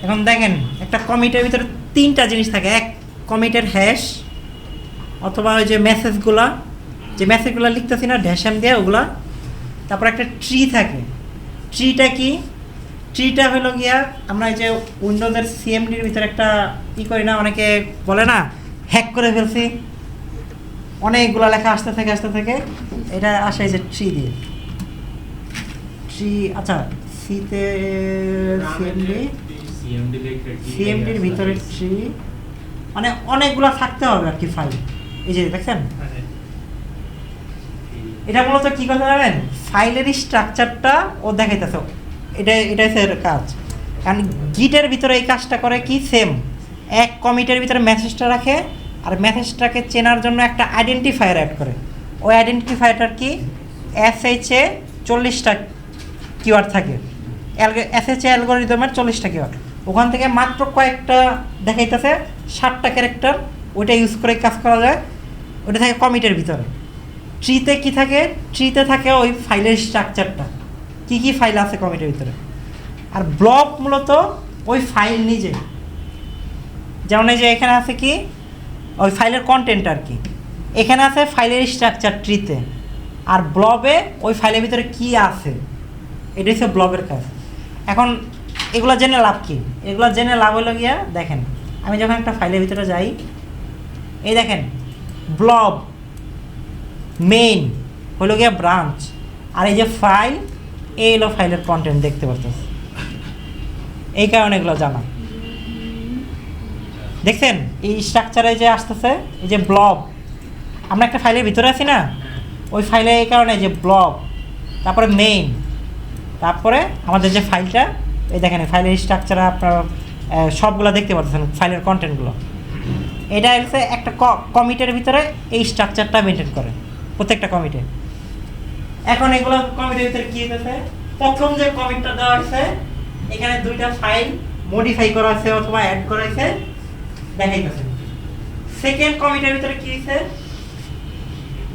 এখন দেখেন একটা কমিটের ভিতরে তিনটা জিনিস থাকে। এক, কমিটের হ্যাশ অথবা ওই যে মেসেজগুলা, যে মেসেজগুলো লিখতেছি না ড্যাশাম দিয়ে ওগুলা। তারপর একটা ট্রি থাকে। ট্রিটা কি? ট্রিটা হলো গিয়া আমরা এই যে উইন্ডোজের সিএমডির ভিতরে একটা ই করি না, অনেকে বলে না হ্যাক করে ফেলছি, অনেকগুলো লেখা আসতে থাকে, এটা আসে এই যে ট্রি দিয়ে। ট্রি, আচ্ছা সিতে সিএমডির ভিতরে ট্রি মানে অনেকগুলো থাকতে হবে আর কি ফাইল। এই যে দেখছেন এটা মূলত কী কথা জানেন, ফাইলের স্ট্রাকচারটা ও দেখাইতেছে, এটা হচ্ছে এর কাজ। কারণ গিটের ভিতরে এই কাজটা করে কি সেম, এক কমিটের ভিতরে মেসেজটা রাখে আর মেসেজটাকে চেনার জন্য একটা আইডেন্টিফায়ার অ্যাড করে। ওই আইডেন্টিফায়ারটার কি SHA 40টা কিওয়ার্ড থাকে, SHA অ্যালগোরিদমের 40টা কিওয়ার্ড, ওখান থেকে মাত্র কয়েকটা দেখাইতেছে 60টা ক্যারেক্টার, ওইটা ইউজ করে কাজ করা যায়। ওইটা থাকে কমিটের ভিতরে। ট্রিতে কি থাকে? ট্রিতে থাকে ওই ফাইলের স্ট্রাকচারটা, কি কি ফাইল আছে কমিটের ভিতরে। আর ব্লক মূলত ওই ফাইল নিজে, যেমন এই যে এখানে আছে কি ওই ফাইলের কন্টেন্ট আর কি, এখানে আছে ফাইলের স্ট্রাকচার ট্রিতে, আর ব্লবে ওই ফাইলের ভিতরে কি আছে, এটা হচ্ছে ব্লবের কাজ। এখন এগুলো জেনে লাভ কি? এগুলো জেনে লাভ হলো গিয়া দেখেন, আমি যখন একটা ফাইলের ভিতরে যাই, এই দেখেন ব্লব মেইন হলো গিয়া ব্রাঞ্চ, আর এই যে ফাইল, এই হলো ফাইলের কন্টেন্ট দেখতে পারতেছে। এই কারণে এগুলো জানা। দেখছেন এই স্ট্রাকচারে যে আসতেছে এই যে ব্লব, আমরা একটা ফাইলের ভিতরে আছি না, ওই ফাইলে এই কারণে যে ব্লব, তারপরে মেইন, তারপরে আমাদের যে ফাইলটা, এই দেখেন ফাইলের স্ট্রাকচারে আপনার সবগুলো দেখতে পাচ্ছেন, ফাইলের কন্টেন্টগুলো। এটা হচ্ছে একটা কমিটের ভিতরে এই স্ট্রাকচারটা মেনটেন করে প্রত্যেকটা কমিটে। এখন এগুলো কমিটের ভিতরে কী হতেছে, প্রথম যে কমিটটা দেওয়া হয়েছে এখানে দুইটা ফাইল মডিফাই করা হয়েছে অথবা অ্যাড করা হয়েছে দেখাইতেছে। সেকেন্ড কমিটের ভিতরে কী হয়েছে,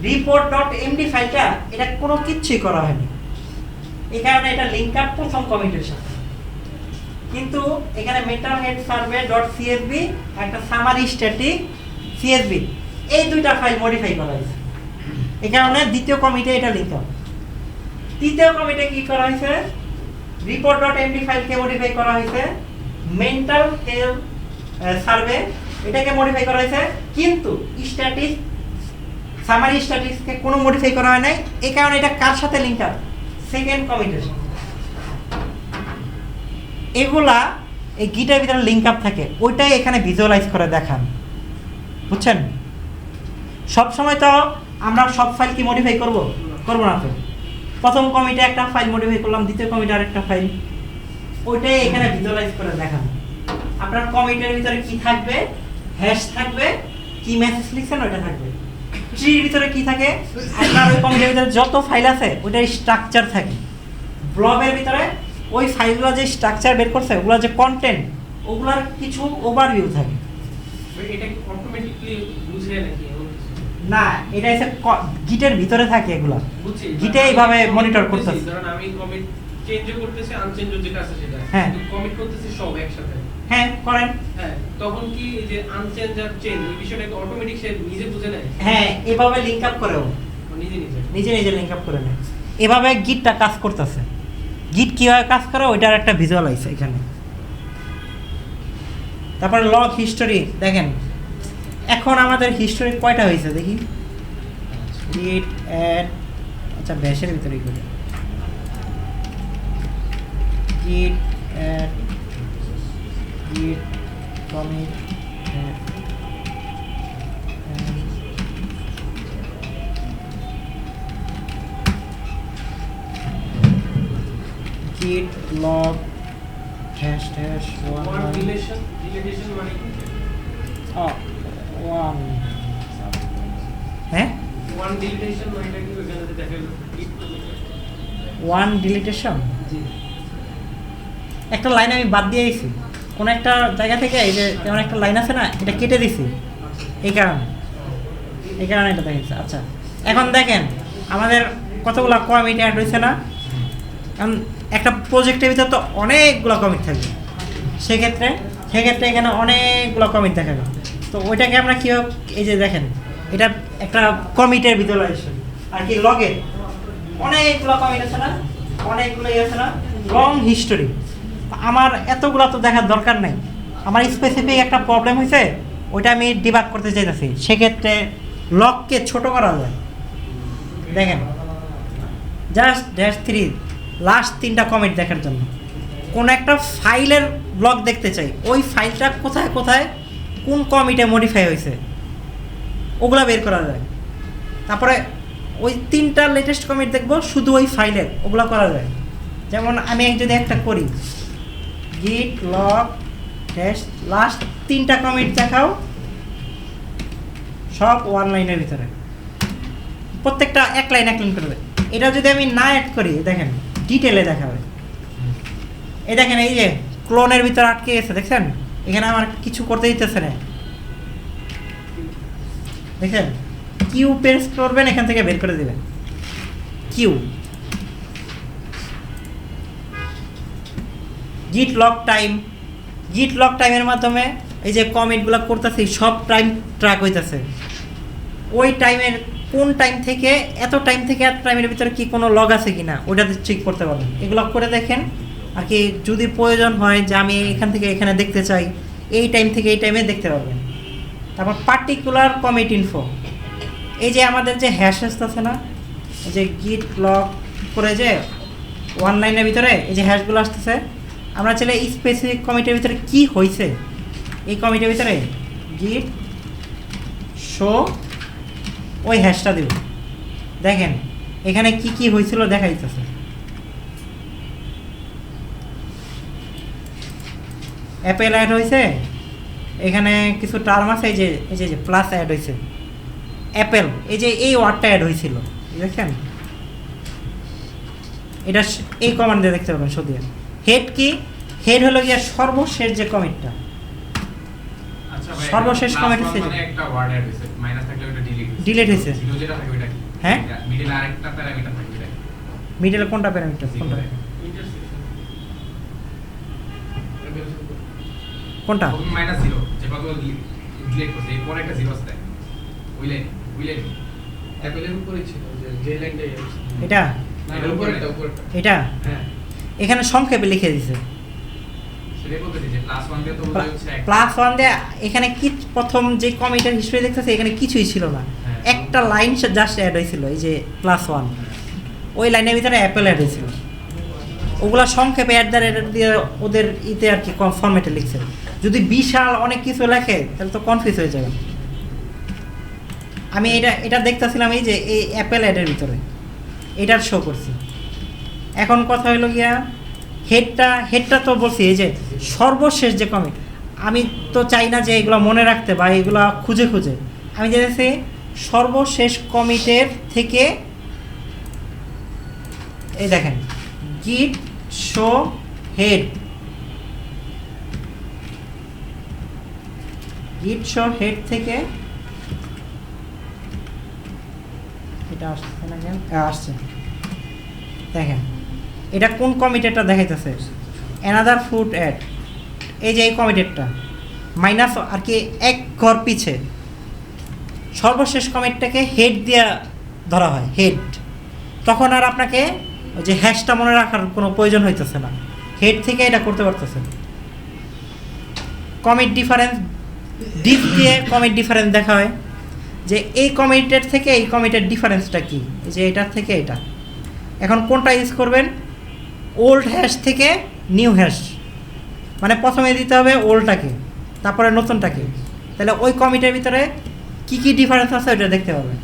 report.md ফাইলটা এটা কোনো কিচ্ছুই করা হয়নি, এই কারণে এটা লিঙ্ক আপ প্রথম কমিটের সাথে। কিন্তু এখানে metal head survey dot CSB একটা সামারি স্ট্যাটিক সিএসবি, এই দুইটা ফাইল মডিফাই করা হয়েছে, এই কারণে দ্বিতীয় কমিটে এটা লিঙ্ক আপ। তৃতীয় কমিটে কি করা হয়েছে, report.md ফাইলকে মডিফাই করা হয়েছে, মেন্টাল হেলথ সার্ভে এটাকে মডিফাই করা হয়েছে, কিন্তু স্ট্যাটিক সামারি স্ট্যাটিক্সকে কোনো মডিফাই করা হয় নাই, এই কারণে এটা কার সাথে লিঙ্ক আপ, সেকেন্ড কমিটের সাথে। এগুলা এই গিটের ভিতরে লিঙ্ক আপ থাকে, ওইটাই এখানে ভিজুয়ালাইজ করে দেখান, বুঝছেন? সব সময় তো আমরা সব ফাইল কি মডিফাই করব না তো। প্রথম কমিটে একটা ফাইল মডিফাই করলাম, দ্বিতীয় কমিটে আরেকটা ফাইল, ওইটাই এখানে ভিজুয়ালাইজ করে দেখান। আপনার কমিটের ভিতরে কি থাকবে, হ্যাশ থাকবে, কি মেসেজ লিখছেন ওইটা থাকবে। ট্রির ভিতরে কি থাকে, আপনার ওই কমিটের ভিতরে যত ফাইল আছে ওইটার স্ট্রাকচার থাকে। ব্লবের ভিতরে ওই ফাইলগুলো যে স্ট্রাকচার বের করছে, ওগুলো যে কন্টেন্ট, ওগুলার কিছু ওভারভিউ থাকে। এটা কি অটোমেটিক্যালি বুঝে নাকি? না, এটা হচ্ছে গিটের ভিতরে থাকে, এগুলো বুঝছি, গিটে এইভাবে মনিটর করতেছে। ধরুন আমি কমিট চেঞ্জও করতেছি, আনচেঞ্জও যেটা আছে সেটা, হ্যাঁ, কিন্তু কমিট করতেছি সব একসাথে। হ্যাঁ করেন। হ্যাঁ, তখন কি এই যে আনচেঞ্জ আর চেঞ্জ এই বিষয়টা কি অটোমেটিক সে নিজে বুঝে নেয়? হ্যাঁ, এভাবে লিংক আপ করেও নিজে নিজে লিংক আপ করে নেয়। এভাবে গিটটা কাজ করতেছে। গিট কীভাবে কাজ করে ওইটার একটা ভিজুয়াল আছে এখানে। তারপর লগ হিস্টোরি দেখেন, এখন আমাদের হিস্টোরি কয়টা হয়েছে দেখি। গিট অ্যাড, আচ্ছা ব্যাশের ভিতরেই করি, গিট অ্যাড, গিট commit git log hash one relation মানে কি? one হ্যাঁ ওয়ান ডিলিটেশন মানে কি ওখানে দেখা গেল one deletion জি একটা লাইন আমি বাদ দিয়ে দিয়েছি কোন একটা জায়গা থেকে এই যে যেমন একটা লাইন আছে না এটা কেটে দিছি এই কারণে এটা দেখাচ্ছে আচ্ছা এখন দেখেন আমাদের কতগুলো কমিট অ্যাড হয়েছে না এখন একটা প্রজেক্টের ভিতরে তো অনেকগুলো কমিট থাকবে সেক্ষেত্রে এখানে অনেকগুলো কমিট দেখাবে তো ওইটাকে আমরা কীভাবে এই যে দেখেন এটা একটা কমিটের ভিজুয়ালাইজেশন আর কি লগে অনেকগুলো কমিট আছে না অনেকগুলো আছে না লং হিস্টোরি আমার এতগুলো তো দেখার দরকার নেই আমার স্পেসিফিক একটা প্রবলেম হয়েছে ওইটা আমি ডিবাগ করতে চাইতেছি সেক্ষেত্রে লককে ছোট করা যায় দেখেন জাস্ট -3 লাস্ট 3টা কমিট দেখার জন্য কোন একটা ফাইলের ব্লক দেখতে চাই ওই ফাইলটা কোথায় কোন কমিটে মডিফাই হয়েছে ওগুলা বের করা যায় তারপরে ওই 3টা লেটেস্ট কমিট দেখবো শুধু ওই ফাইলের ওগুলা করা যায় যেমন আমি যদি একটা করি git log hash লাস্ট 3টা কমিট দেখাও সব ওয়ান লাইনের ভিতরে প্রত্যেকটা এক লাইন করবে এটা যদি আমি না অ্যাড করি দেখেন ডিটেলে দেখাবে এই দেখেন এই যে ক্লোনের ভিতরে আটকে গেছে দেখছেন এখানে আমার কিছু করতে দিতেছে না দেখেন কিউ প্রেস করবেন এখান থেকে বের করে দিবেন কিউ git log টাইমের মাধ্যমে এই যে কমেন্টগুলো করতেছি সব টাইম ট্র্যাক হইতেছে ওই টাইমের কোন টাইম থেকে এত টাইমের ভিতরে কি কোনো লগ আছে কিনা ওটা চেক করতে পারবেন এগুলো করে দেখেন আর কি যদি প্রয়োজন হয় যে আমি এখান থেকে এখানে দেখতে চাই এই টাইম থেকে এই টাইমে দেখতে পারবেন তারপর পার্টিকুলার কমিট ইনফো এই যে আমাদের যে হ্যাশ আছে না এই যে git log করে যে ওয়ান লাইনের ভিতরে এই যে হ্যাশগুলো আসতেছে আমরা চাইলে এই স্পেসিফিক কমিটের ভিতরে কি হয়েছে এই কমিটের ভিতরে git show ওই হ্যাশটা দেব দেখেন এখানে কি হয়েছিল দেখা যাচ্ছে অ্যাপেল অ্যাড হয়েছে এখানে কিছু টার্ম আছে এই যে প্লাস অ্যাড হয়েছে অ্যাপেল এই যে এই ওয়ার্ডটা অ্যাড হয়েছিল দেখেন এটা এই কমান্ড দিয়ে দেখতে পাবেন শুধু হেড কি হেড হলো গিয়া সর্বশেষ যে কমিটটা আচ্ছা ভাই সর্বশেষ কমিট মানে হচ্ছে একটা ওয়ার্ড অ্যাড হইছে মাইনাস থাকলে ওটা ডিলিট হয়েছে জিরো যেটা থাকে ওটা কি হ্যাঁ মিডল আরেকটা প্যারামিটার থাকে ওটা মিডলে কোনটা প্যারামিটার কোনটা কোনটা মাইনাস 0 যে কত ডিলিট করছে এই পরে একটা 0 আছে ওই লাইন অ্যাপেলের উপরে ছিল যে লাইনটাই এটা না এর উপরেটা এটা হ্যাঁ এখানে সংক্ষেপে লিখে দিয়েছে সেটাই বলতেছি যে +1 দিয়ে তো বোঝা যাচ্ছে +1 দিয়ে এখানে কি প্রথম যে কমিটের হিস্ট্রি দেখতেছে এখানে কিছুই ছিল না হ্যাঁ। একটা লাইন জাস্ট অ্যাড হয়েছিল এই যে +1 ওই লাইনের ভিতরে অ্যাপেল অ্যাড হয়েছিল ওগুলা সংক্ষেপে দিয়ে ওদের ইতে আর কি ফরম্যাটে লিখছে যদি বিশাল অনেক কিছু লেখে তাহলে তো কনফিউজ হয়ে যাবে আমি এটা দেখতেছিলাম এই যে এই অ্যাপেল অ্যাডের ভিতরে এটার শো করছি এখন কথা হলো গিয়া হেডটা তো বলছি এই যে সর্বশেষ যে কমিট আমি তো চাই না যে এগুলো মনে রাখতে বা এগুলো খুঁজে আমি যেতেছি সর্বশেষ কমিটের থেকে এই দেখেন git show head থেকে এটা আসছে না কেন আসছে দেখেন এটা কোন কমিটেডটা দেখাইতেছে অ্যানাদার ফুড অ্যাড এই যে এই কমিটেডটা মাইনাস আর কি এক ঘর পিছে সর্বশেষ কমিটটাকে হেড দিয়ে ধরা হয় হেড তখন আর আপনাকে ওই যে হ্যাশটা মনে রাখার কোনো প্রয়োজন হইতেছে না হেড থেকে এটা করতে পারতেছে কমিট ডিফারেন্স ডিপ দিয়ে কমিট ডিফারেন্স দেখা হয় যে এই কমিটের থেকে এই কমিটের ডিফারেন্সটা কি এই যে এটার থেকে এটা এখন কোনটা ইউজ করবেন ওল্ড হ্যাশ থেকে নিউ হ্যাশ মানে প্রথমে দিতে হবে ওল্ডটাকে তারপরে নতুনটাকে তাহলে ওই কমিটের ভিতরে কি ডিফারেন্স আছে ওটা দেখতে পাবেন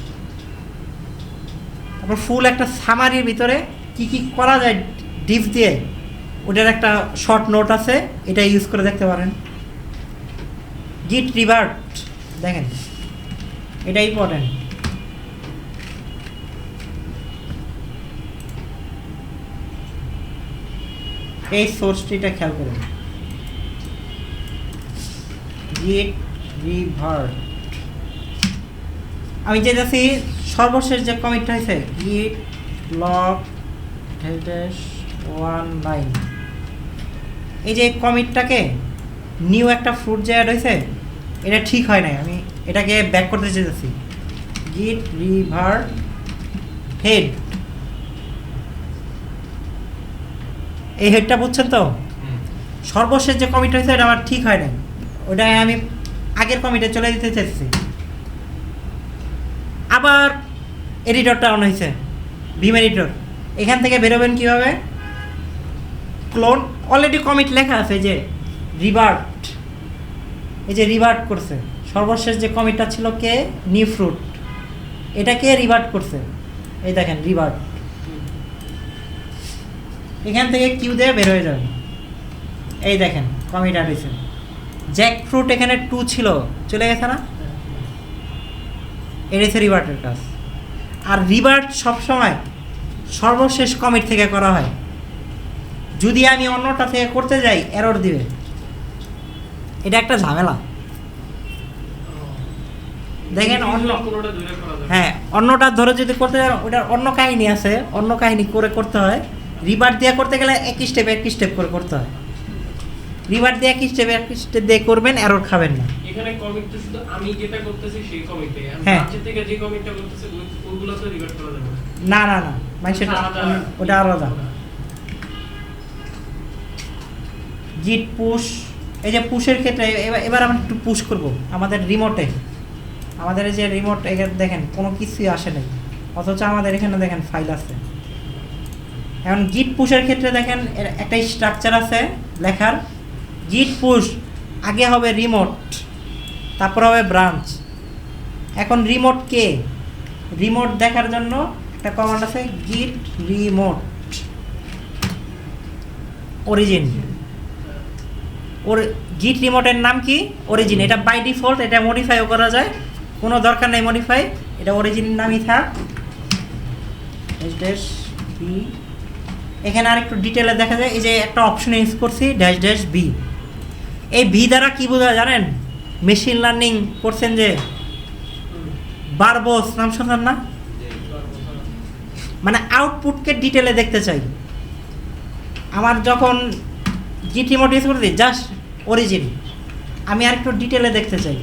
তারপর ফুল একটা সামারির ভিতরে কি করা যায় ডিপ দিয়ে ওটার একটা শর্ট নোট আছে, এটা ইউজ করে দেখতে পারেন। গিট রিভার্ট দেখেন, এটা ইম্পর্টেন্ট। এই সোর্সটিটা খেয়াল করুন, গিট রিভার্ট। আমি যেতেছি সর্বশেষ যে কমিটটা হয়েছে গিট লগ -19, এই যে কমিটটাকে নিউ একটা ফ্রুট যে অ্যাড হয়েছে, এটা ঠিক হয় নাই, আমি এটাকে ব্যাক করতে চেয়েছি। গিট রিভার্ট হেড, এই হেডটা বুঝছেন তো? সর্বশেষ যে কমিট হয়েছে এটা আমার ঠিক হয় নাই, ওটা আমি আগের কমিটে চলে দিতে চাইছি। আবার এডিটরটা অন হয়েছে, ভিম এডিটর। এখান থেকে বেরোবেন কীভাবে? ক্লোন, অলরেডি কমিট লেখা আছে যে রিভার্ট, এই যে রিভার্ট করছে। সর্বশেষ যে কমিটটা ছিল কে? নিউ ফ্রুট, এটাকে রিভার্ট করছে, এই দেখেন রিভার্ট। এখান থেকে কিউ দিয়ে বের হয়ে যাবে, এই দেখেন কমিট অ্যাড হয়েছে। জ্যাক ফ্রুট এখানে 2 ছিল, চলে গেছে না? এটা হচ্ছে রিভার্টের কাজ। আর রিভার্ট সবসময় সর্বশেষ কমিট থেকে করা হয়। যদি আমি অন্যটা থেকে করতে যাই এরর দিবে, এটা একটা ঝামেলা। দেখেন অন্য, হ্যাঁ অন্যটা ধরে যদি করতে যান ওটার অন্য কাহিনী আছে, অন্য কাহিনী করে করতে হয়। রিভার্ট দিয়ে করতে গেলে একই স্টেপ করে করতে হয়। রিভার্ট দিয়ে একই স্টেপ দিয়ে করবেন, এরর খাবেন না। এখানে কমিট তো শুধু আমি যেটা করতেছি সেই কমিটে, আমি হ্যাঁ। ব্রাঞ্চের থেকে যে কমিটটা করতেছি ওইগুলো তো রিভার্ট করা যাবে না। না না না মানে সেটা ওটা আলাদা। গিট পুশ, এই যে পুশের ক্ষেত্রে এবার আমরা একটু পুশ করব আমাদের রিমোটে। আমাদের এই যে রিমোট এখানে দেখেন কোনো কিছুই আসে নাই, অথচ আমাদের এখানে দেখেন ফাইল আছে। এখন গিট পুশের ক্ষেত্রে দেখেন একটা স্ট্রাকচার আছে লেখার, গিট পুশ আগে হবে রিমোট, তারপর হবে ব্রাঞ্চ। এখন রিমোট কে? রিমোট দেখার জন্য একটা কমান্ড আছে গিট রিমোট অরিজিন। ওর গিট রিমোটের নাম কি? অরিজিন। এটা বাই ডিফল্ট, এটা মডিফাইও করা যায়, কোনো দরকার নেই মডিফাই, এটা অরিজিন নামই থাক। বি, এখানে আর একটু ডিটেলে দেখা যায়, এই যে একটা অপশন ইউজ করছি -b। এই ভি দ্বারা কি বোঝায় জানেন? মেশিন লার্নিং করছেন যে বারবোস, নাম শুনছেন না? মানে আউটপুটকে ডিটেলে দেখতে চাই। আমার যখন গিট রিমোট ইউজ করে দিই জাস্ট অরিজিন, আমি আর একটু ডিটেলে দেখতে চাই।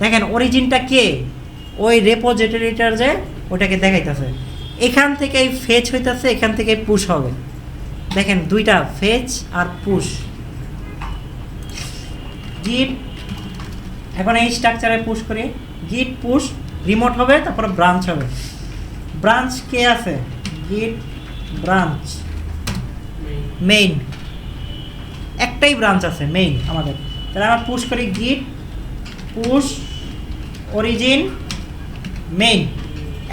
দেখেন অরিজিনটা কে? ওই রেপোজিটরিটার যে ওটাকে দেখাইতেছে। এখান থেকেই ফেচ হইতেছে, এখান থেকেই পুশ হবে। দেখেন দুইটা ফেচ আর পুশ। গিট, এখন এই স্ট্রাকচারে পুশ করি, গিট পুশ রিমোট হবে, তারপর ব্রাঞ্চ হবে। ব্রাঞ্চ কে আছে? গিট ব্রাঞ্চ মেইন, একটাই ব্রাঞ্চ আছে মেইন আমাদের। তাহলে আমরা পুশ করি গিট পুশ অরিজিন মেইন।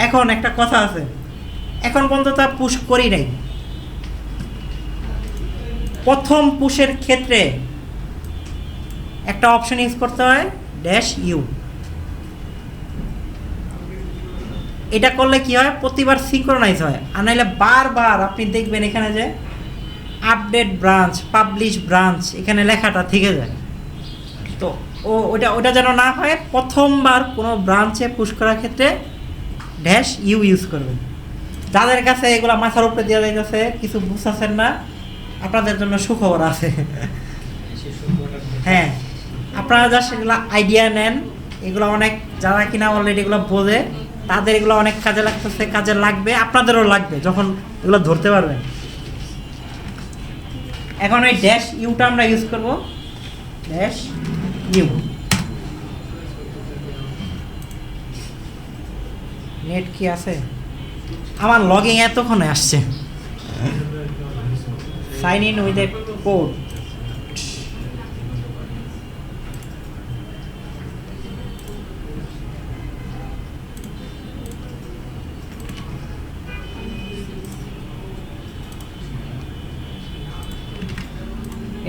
এখন একটা কথা আছে, এখন পর্যন্ত তা পুশ করি নাই। প্রথম পুশের ক্ষেত্রে একটা অপশন ইউজ করতে হয় -u। এটা করলে কি হয়? প্রতিবার সিঙ্ক্রোনাইজ হয়। আর নাহলে বারবার আপনি দেখবেন এখানে যে আপডেট ব্রাঞ্চ, পাবলিশ ব্রাঞ্চ এখানে লেখাটা থেকে যায়। তো ওটা যেন না হয়, প্রথমবার কোনো ব্রাঞ্চে পুশ করার ক্ষেত্রে -u ইউজ করবেন। যাদের কাছে এগুলো মাথার উপরে দেওয়া যাইতেছে, কিছু বুঝতেছেন না, আপনাদের জন্য সুখবর আছে। হ্যাঁ, আপনারা যা সেগুলো আইডিয়া নেন, এগুলো অনেক যারা কিনা অলরেডি এগুলো বোঝে তাদের এগুলো অনেক কাজে লাগতেছে, কাজে লাগবে, আপনাদেরও লাগবে যখন এগুলো ধরতে পারবেন। এখন ওই -uটা আমরা ইউজ করব, -u। নেট কি আছে? আমার লগইন এতক্ষণে আসছে। Sign in with a code.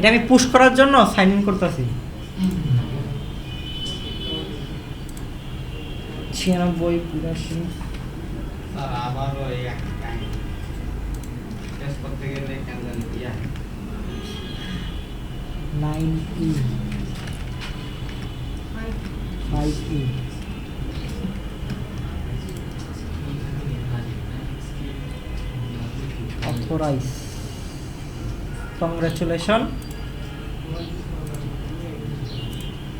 এটা আমি পুশ করার জন্য সাইন ইন করতেছি 96 82 স্যার আবারও এই একটা টাইম টেস্ট করতে গেলে কেন জানি ইয়া 9E 5E অথরাইজ কংগ্রাচুলেশন।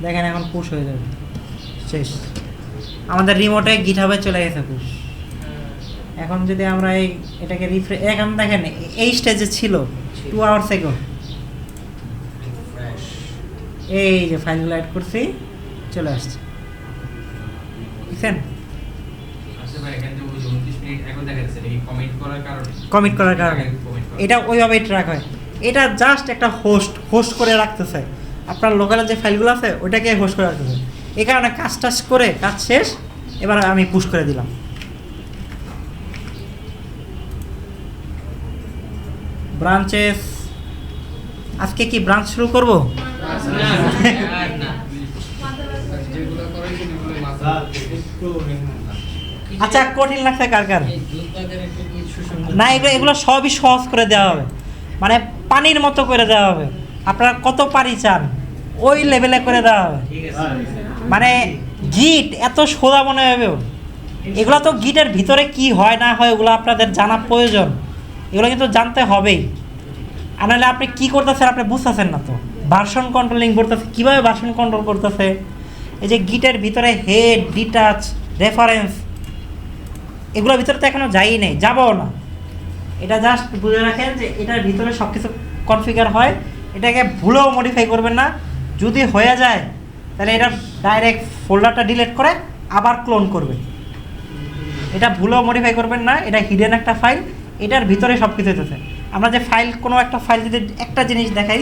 দেখেন এখন পুশ হয়ে যাবে, শেষ। আমাদের রিমোটে গিটহাবে চলে গেছে পুশ। এখন যদি আমরা এটাকে রিফ্রেশ, এখন দেখেন এই স্টেজে ছিল 2 আওয়ার্স এগো। ফ্রেশ এই যে ফাইলগুলো অ্যাড করছি, চলে আসছে, বুঝছেন? আচ্ছা ভাই, এখানে যে 29 মিনিট এখন দেখা যাচ্ছে এই কমেন্ট করার কারণে, কমিট করার কারণে এটা ওইভাবেই ট্র্যাক হয়। এটা জাস্ট একটা হোস্ট করে রাখতেছে, আপনার লোকালে যে ফাইলগুলো আছে ওইটাকে হোস্ট করে রাখতেছে। এই কারণে কাজ টাজ করে কাজ শেষ, এবার আমি পুশ করে দিলাম। ব্রাঞ্চেস, আজকে কি ব্রাঞ্চ শুরু করব? যেগুলো করাইছেন এগুলো মাথা স্যার একটু আচ্ছা, কঠিন লাগছে কার কার? এই যুদ্ধদের একটু সুসংবাদ না, এগুলো সবই সহজ করে দেওয়া হবে, মানে পানির মতো করে দেওয়া হবে। আপনারা কত পারি চান ওই লেভেলে করে দেওয়া হবে। ঠিক আছে মানে গিট এত সোজা মনে হবে ওর। এগুলো তো গিটের ভিতরে কি হয় না হয় ওগুলো আপনাদের জানা প্রয়োজন, এগুলো কিন্তু জানতে হবেই। আর নাহলে আপনি কী করতেছেন আপনি বুঝতেছেন না তো। ভার্সন কন্ট্রোলিং করতেছে, কীভাবে ভার্সন কন্ট্রোল করতেছে, এই যে গিটের ভিতরে হেড, ডিটাচ, রেফারেন্স, এগুলোর ভিতরে তো এখনও যাই নেই, যাবও না। এটা জাস্ট বুঝে রাখেন যে এটার ভিতরে সব কিছু কনফিগার হয়, এটাকে ভুলেও মডিফাই করবেন না। যদি হয়ে যায় তাহলে এটা ডাইরেক্ট ফোল্ডারটা ডিলিট করে আবার ক্লোন করবেন। এটা ভুলেও মডিফাই করবেন না, এটা হিডেন একটা ফাইল, এটার ভিতরে সব কিছু হতেছে। আমরা যে ফাইল, কোনো একটা ফাইল যদি একটা জিনিস দেখাই,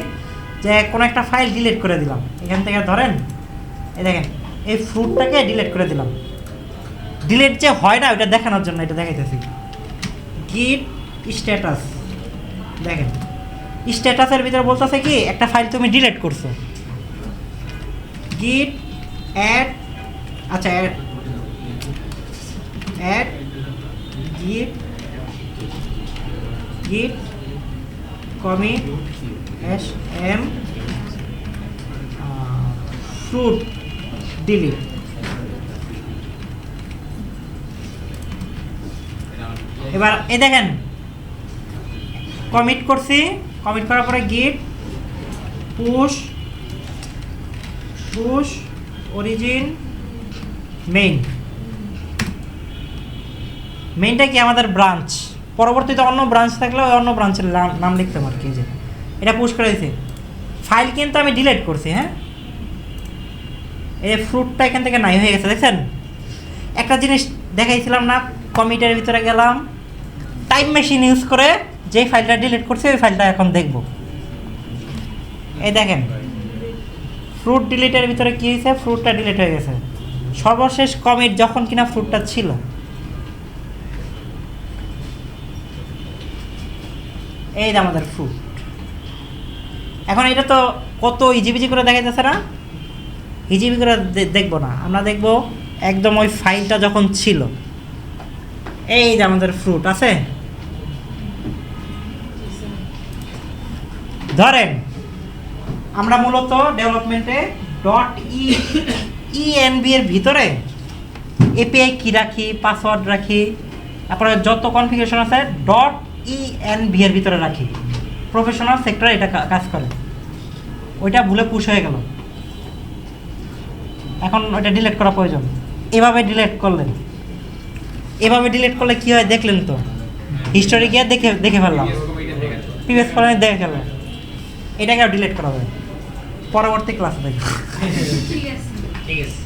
যে কোনো একটা ফাইল ডিলিট করে দিলাম, এখান থেকে ধরেন এই দেখেন এই ফ্রুটটাকে ডিলিট করে দিলাম। ডিলিট যে হয় না ওটা দেখানোর জন্য এটা দেখাইতেছি। গিট স্ট্যাটাস, দেখেন স্ট্যাটাসের ভিতরে বলতেছে কি একটা ফাইল তুমি ডিলিট করছো। গিট অ্যাড, আচ্ছা অ্যাড গিট কমিট SM ফ্রুট ডিলিট। এবার এই দেখেন কমিট করছি, কমিট করার পরে গিট পুশ অরিজিন মেইনটা কি আমাদের ব্রাঞ্চ। পরবর্তীতে অন্য ব্রাঞ্চ থাকলে ওই অন্য ব্রাঞ্চের নাম লিখতাম আর কি। যে এটা পুশ করে দিয়েছি, ফাইল কিন্তু আমি ডিলিট করছি। হ্যাঁ, এই ফ্রুটটা এখান থেকে নাই হয়ে গেছে, দেখছেন? একটা জিনিস দেখাইছিলাম না, কমিটের ভিতরে গেলাম, টাইম মেশিন ইউজ করে যেই ফাইলটা ডিলিট করছি ওই ফাইলটা এখন দেখব। এই দেখেন ফ্রুট ডিলিটের ভিতরে কী হয়েছে, ফ্রুটটা ডিলিট হয়ে গেছে। সর্বশেষ কমিট যখন কিনা ফ্রুটটা ছিল, এই যে আমাদের ফ্রুট। এখন এটা তো কত ইজিবিজি করে দেখাইতেছে না, ইজিবি করে দেখবো না, আমরা দেখব একদম ওই ফাইলটা যখন ছিল। এই যে আমাদের ফ্রুট আছে, ধরেন আমরা মূলত ডেভেলপমেন্টে .env এর ভিতরে এপিআই কি রাখি, পাসওয়ার্ড রাখি, তারপরে যত কনফিগারেশন আছে .env এর ভিতরে রাখি। প্রফেশনাল সেক্টরে এটা কাজ করে। ওইটা ভুলে পুশ হয়ে গেল, এখন ওইটা ডিলিট করা প্রয়োজন। এভাবে ডিলিট করলেন, এভাবে ডিলিট করলে কী হয় দেখলেন তো, হিস্টোরি গিয়ে দেখে ফেললাম, প্রিভিয়াস ফোনে দেখে গেলাম। এটাকে ডিলিট করা হবে, পরবর্তী ক্লাসে দেখব। ঠিক আছে। ঠিক আছে